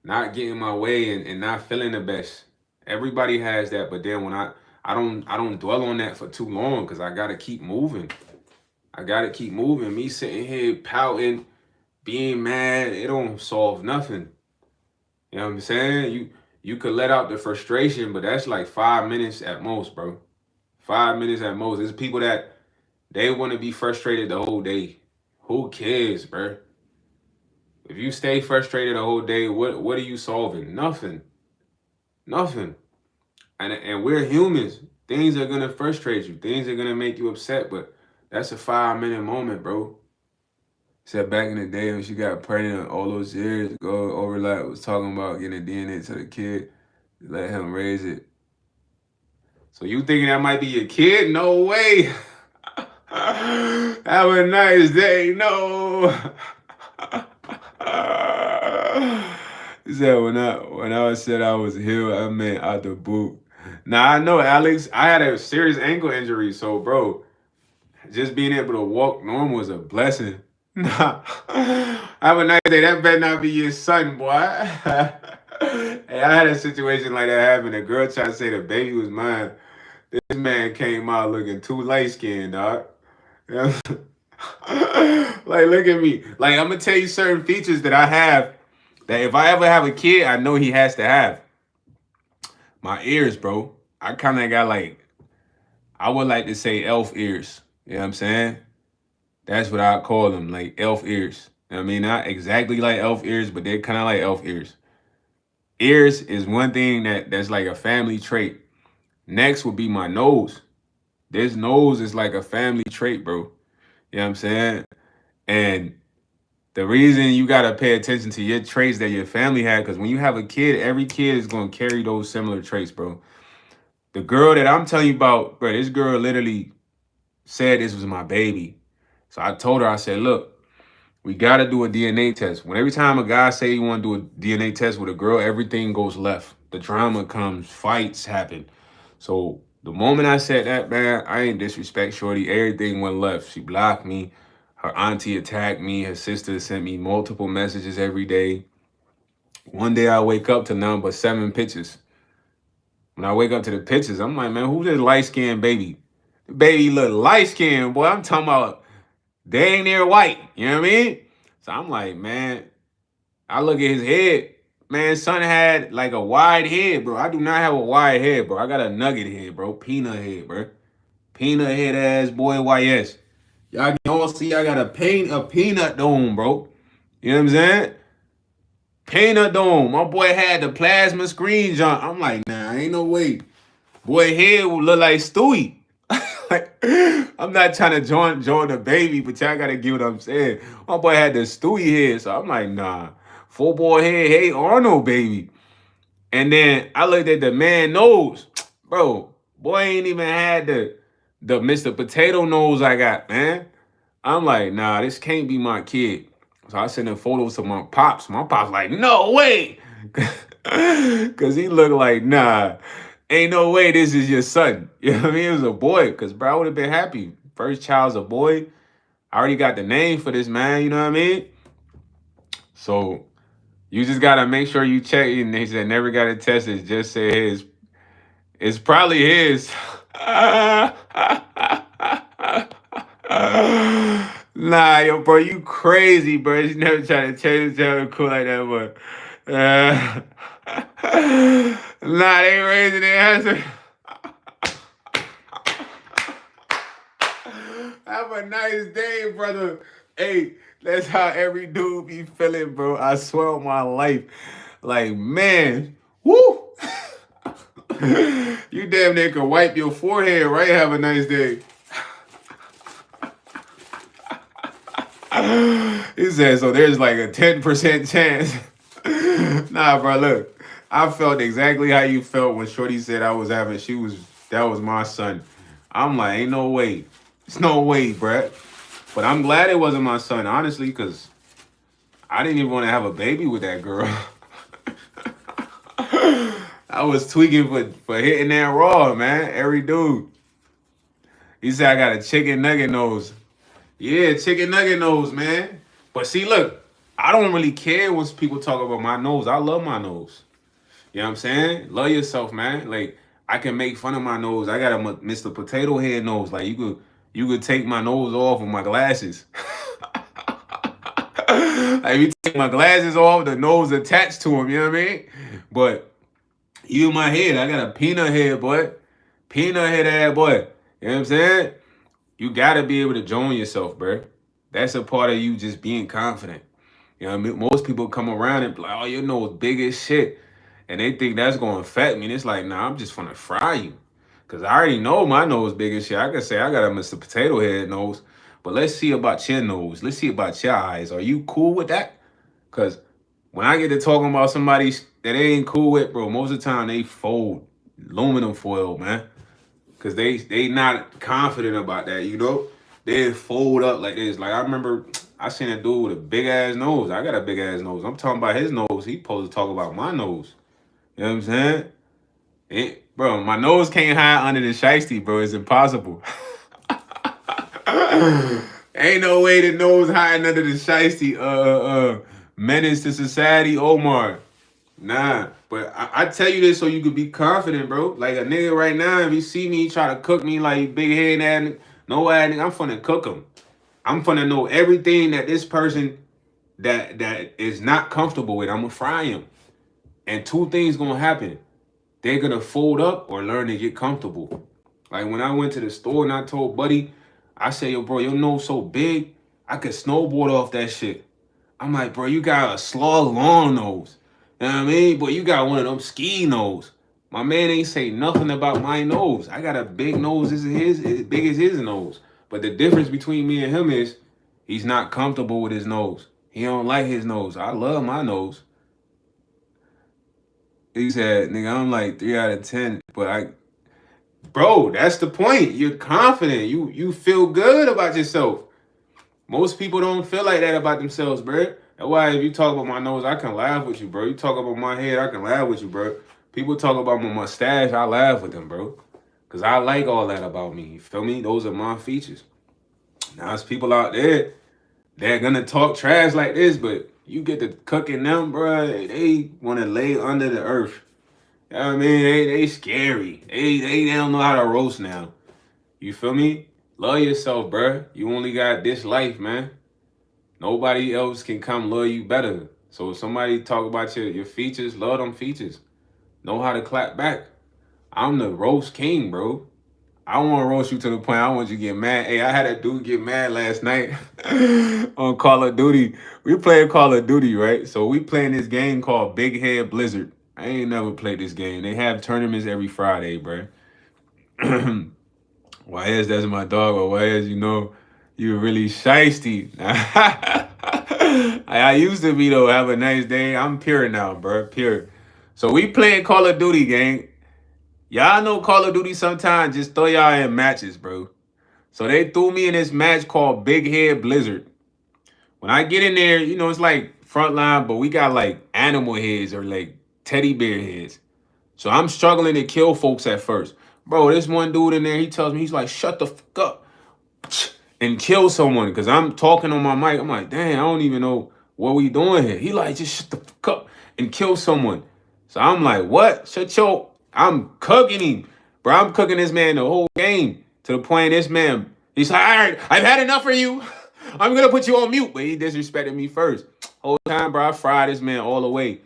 not getting my way and not feeling the best. Everybody has that, but then when I don't dwell on that for too long, because I gotta keep moving. I gotta keep moving. Me sitting here pouting, being mad, it don't solve nothing. You know what I'm saying? You could let out the frustration, but that's like 5 minutes at most, bro. 5 minutes at most. There's people that they want to be frustrated the whole day. Who cares, bruh? If you stay frustrated the whole day, what are you solving? Nothing. Nothing. And we're humans. Things are gonna frustrate you. Things are gonna make you upset, but that's a 5 minute moment, bro. Said back in the day when she got pregnant all those years ago, Overlap was talking about getting DNA to the kid, let him raise it. So you thinking that might be your kid? No way. Have a nice day. No. He said when I said I was healed, I meant out the boot. Now I know, Alex. I had a serious ankle injury, so bro, just being able to walk normal is a blessing. Nah, have a nice day. That better not be your son, boy. Hey, I had a situation like that happen. A girl tried to say the baby was mine. This man came out looking too light skinned, dog. Like, look at me. Like, I'm gonna tell you certain features that I have that if I ever have a kid, I know he has to have. My ears, bro. I kind of got like, I would like to say elf ears. You know what I'm saying? That's what I call them, like elf ears. You know what I mean, not exactly like elf ears, but they're kind of like elf ears. Ears is one thing that's like a family trait. Next would be my nose. This nose is like a family trait, bro. You know what I'm saying? And the reason you gotta pay attention to your traits that your family had, because when you have a kid, every kid is gonna carry those similar traits, bro. The girl that I'm telling you about, bro, this girl literally said this was my baby. So I told her, I said, look, we gotta do a DNA test. When every time a guy say he wanna do a DNA test with a girl, everything goes left. The drama comes, fights happen. So the moment I said that, man, I ain't disrespect Shorty. Everything went left. She blocked me. Her auntie attacked me. Her sister sent me multiple messages every day. One day I wake up to none but 7 pictures. When I wake up to the pictures, I'm like, man, who's this light-skinned baby? The baby look light-skinned, boy. I'm talking about dang near white. You know what I mean? So I'm like, man, I look at his head. Man, son had like a wide head, bro. I do not have a wide head, bro. I got a nugget head, bro. Peanut head, bro. Peanut head ass boy, YS. Y'all can all see I got a peanut dome, bro. You know what I'm saying? Peanut dome. My boy had the plasma screen jump. I'm like, nah, ain't no way. Boy head would look like Stewie. Like, I'm not trying to join the baby, but y'all gotta get what I'm saying. My boy had the Stewie head, so I'm like, nah. Full boy head, hey Arnold, baby. And then I looked at the man nose. Bro, boy ain't even had the Mr. Potato nose I got, man. I'm like, nah, this can't be my kid. So I sent photos to my pops. My pops like, no way. Cause he looked like, nah, ain't no way this is your son. You know what I mean? It was a boy. Cause bro, I would have been happy. First child's a boy. I already got the name for this man, you know what I mean? So you just gotta make sure you check. And they said never got it tested. Just say his. It's probably his. Nah, yo, bro, you crazy, bro. You never try to change the channel cool like that, but nah, they ain't raising their answer. Have a nice day, brother. Hey, that's how every dude be feeling, bro. I swear on my life. Like, man, woo. You damn near can wipe your forehead, right? Have a nice day. He said, so there's like a 10% chance. Nah, bro, look. I felt exactly how you felt when Shorty said that was my son. I'm like, ain't no way. It's no way, bruh. But I'm glad it wasn't my son, honestly, because I didn't even want to have a baby with that girl. I was tweaking for hitting that raw, man. Every dude. He said I got a chicken nugget nose. Yeah, chicken nugget nose, man. But see, look, I don't really care when people talk about my nose. I love my nose. You know what I'm saying? Love yourself, man. Like, I can make fun of my nose. I got a Mr. Potato Head nose. Like, you could take my nose off with my glasses. Like, you take my glasses off, the nose attached to them, you know what I mean? But you in my head, I got a peanut head, boy. Peanut head ass boy. You know what I'm saying? You gotta be able to join yourself, bro. That's a part of you just being confident. You know what I mean? Most people come around and be like, oh, your nose big as shit. And they think that's going to affect me. And it's like, nah, I'm just going to fry you. Because I already know my nose big as shit. I can say I got a Mr. Potato Head nose. But let's see about your nose. Let's see about your eyes. Are you cool with that? Because when I get to talking about somebody that they ain't cool with, bro, most of the time they fold aluminum foil, man. Because they not confident about that, you know? They fold up like this. Like I remember I seen a dude with a big ass nose. I got a big ass nose. I'm talking about his nose. He supposed to talk about my nose. You know what I'm saying? Bro, my nose can't hide under the shiesty, bro. It's impossible. Ain't no way the nose hiding under the shiesty. Menace to society, Omar. Nah, but I tell you this so you could be confident, bro. Like a nigga right now, if you see me try to cook me like big head ass, no ass nigga, I'm finna cook him. I'm finna know everything that this person that is not comfortable with. I'm gonna fry him. And two things gonna happen. They're gonna fold up or learn to get comfortable. Like when I went to the store and I told Buddy, I said, yo, bro, your nose so big, I could snowboard off that shit. I'm like, bro, you got a slug long nose. You know what I mean? But you got one of them ski nose. My man ain't say nothing about my nose. I got a big nose as big as his nose. But the difference between me and him is he's not comfortable with his nose. He don't like his nose. I love my nose. He said, nigga, I'm like 3 out of 10. Bro, that's the point. You're confident. You feel good about yourself. Most people don't feel like that about themselves, bro. That's why if you talk about my nose, I can laugh with you, bro. You talk about my head, I can laugh with you, bro. People talk about my mustache, I laugh with them, bro. Because I like all that about me. You feel me? Those are my features. Now, there's people out there they're going to talk trash like this, but you get to cooking them, bro. They want to lay under the earth. You know what I mean? They scary. They don't know how to roast now. You feel me? Love yourself, bro. You only got this life, man. Nobody else can come love you better. So if somebody talk about your features, love them features. Know how to clap back. I'm the roast king, bro. I want to roast you to the point I want you to get mad. Hey, I had a dude get mad last night on Call of Duty. We playing Call of Duty, right? So we playing this game called Big Head Blizzard. I ain't never played this game. They have tournaments every Friday, bro. Why is that's my dog? Or why is you really shiesty? I used to be though. Have a nice day. I'm pure now, bro. Pure. So we playing Call of Duty, gang. Y'all know Call of Duty sometimes just throw y'all in matches, bro. So they threw me in this match called Big Head Blizzard. When I get in there, it's like frontline, but we got like animal heads or like teddy bear heads. So I'm struggling to kill folks at first. Bro, this one dude in there, he tells me, he's like, shut the fuck up and kill someone. Because I'm talking on my mic. I'm like, dang, I don't even know what we doing here. He like, just shut the fuck up and kill someone. So I'm like, what? I'm cooking him. Bro, I'm cooking this man the whole game to the point this man, he's like, all right, I've had enough of you. I'm going to put you on mute. But he disrespected me first. Whole time, bro, I fried this man all the way.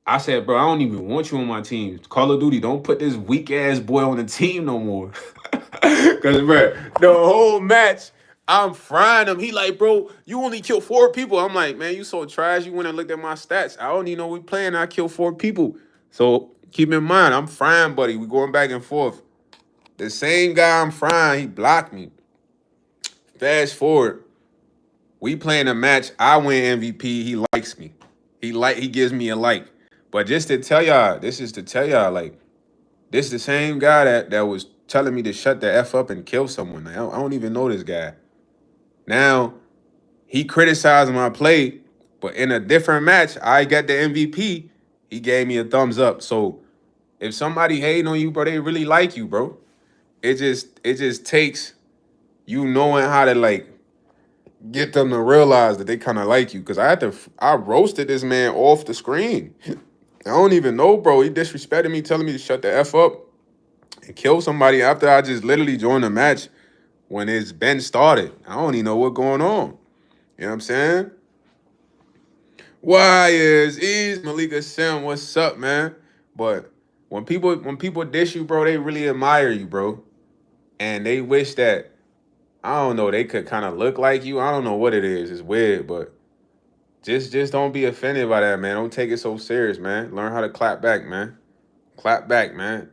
I said, bro, I don't even want you on my team. Call of Duty, don't put this weak ass boy on the team no more. Because, bro, the whole match, I'm frying him. He like, bro, you only killed 4 people. I'm like, man, you so trash. You went and looked at my stats. I don't even know we playing. I killed 4 people. So keep in mind, I'm frying, buddy. We going back and forth. The same guy I'm frying, he blocked me. Fast forward. We playing a match. I win MVP. He likes me. He gives me a like. But just to tell y'all, this is to tell y'all, like, this is the same guy that was telling me to shut the F up and kill someone. Like, I don't even know this guy. Now, he criticized my play, but in a different match, I got the MVP. He gave me a thumbs up. So if somebody hating on you, bro, they really like you, bro. It just takes you knowing how to like get them to realize that they kind of like you. Cause I roasted this man off the screen. I don't even know, bro. He disrespected me, telling me to shut the F up and kill somebody after I just literally joined the match when it's been started. I don't even know what's going on. You know what I'm saying? Why is Malika Sim? What's up, man? But when people dish you, bro, they really admire you, bro. And they wish that I don't know, they could kind of look like you. I don't know what it is. It's weird, but just don't be offended by that, man. Don't take it so serious, man. Learn how to clap back, man. Clap back, man.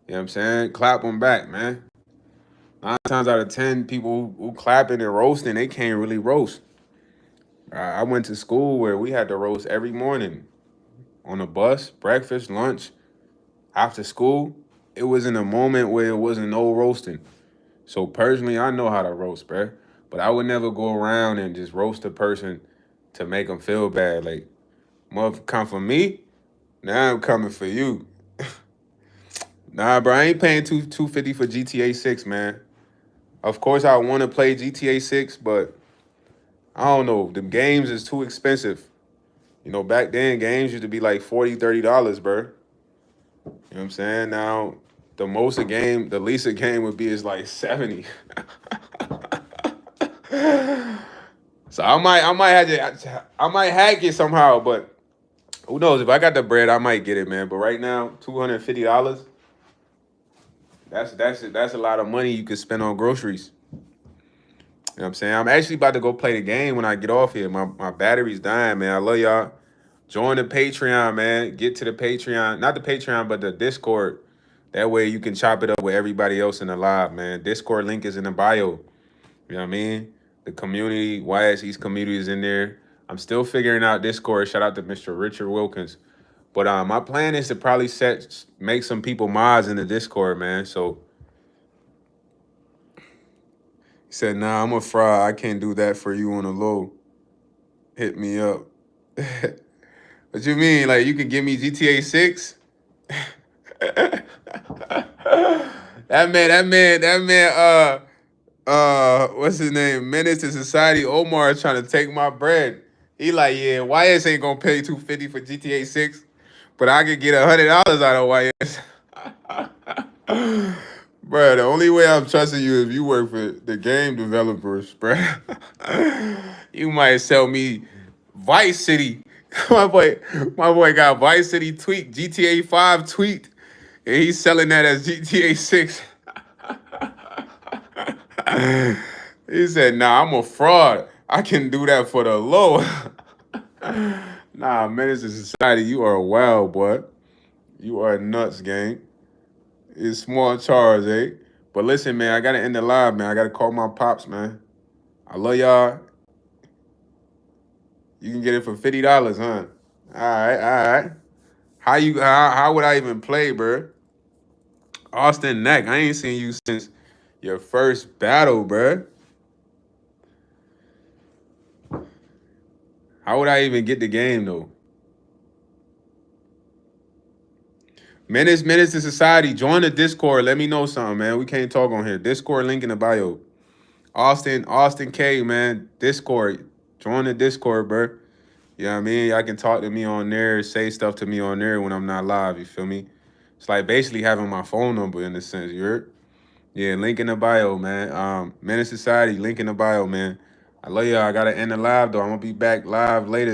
You know what I'm saying? Clap them back, man. 9 times out of 10, people who clapping and roasting, they can't really roast. I went to school where we had to roast every morning on the bus, breakfast, lunch, after school. It was in a moment where it wasn't no roasting. So personally, I know how to roast, bruh. But I would never go around and just roast a person to make them feel bad. Like, motherfucker come for me, now I'm coming for you. Nah, bro, I ain't paying 250 for GTA 6, man. Of course, I want to play GTA 6, but I don't know. The games is too expensive. You know, back then, games used to be like $40, $30, bro. You know what I'm saying? Now, the least a game would be is like 70. So I might hack it somehow, but who knows? If I got the bread, I might get it, man. But right now, $250. That's a lot of money you could spend on groceries. You know what I'm saying? I'm actually about to go play the game when I get off here. My battery's dying, man. I love y'all. Join the Patreon, man. Get to the Patreon. Not the Patreon, but the Discord. That way you can chop it up with everybody else in the live, man. Discord link is in the bio. You know what I mean? The community, YS East community is in there. I'm still figuring out Discord. Shout out to Mr. Richard Wilkins. But my plan is to probably make some people mods in the Discord, man. So he said, nah, I'm a fraud. I can't do that for you on the low. Hit me up. What you mean? Like you can give me GTA 6? that man, what's his name? Menace to Society Omar is trying to take my bread. He like, yeah, YS ain't gonna pay 250 for GTA 6, but I could get $100 out of YS. Bro, the only way I'm trusting you is if you work for the game developers, bro. You might sell me Vice City. my boy got Vice City tweet, GTA 5 tweet, and he's selling that as GTA 6. He said, nah, I'm a fraud. I can do that for the low. Nah, Menace to Society, you are wild, boy. You are nuts, gang. It's small charge, eh? But listen, man, I gotta end the live, man. I gotta call my pops, man. I love y'all. You can get it for $50, huh? All right. How would I even play, bro? Austin Neck, I ain't seen you since your first battle, bro. How would I even get the game though? Menace to Society, join the Discord. Let me know something, man. We can't talk on here. Discord link in the bio. Austin K, man. Discord. Join the Discord, bro. You know what I mean? Y'all can talk to me on there, say stuff to me on there when I'm not live, you feel me? It's like basically having my phone number in a sense, you heard? Yeah, link in the bio, man. Menace Society, link in the bio, man. I love y'all. I gotta end the live though. I'm gonna be back live later.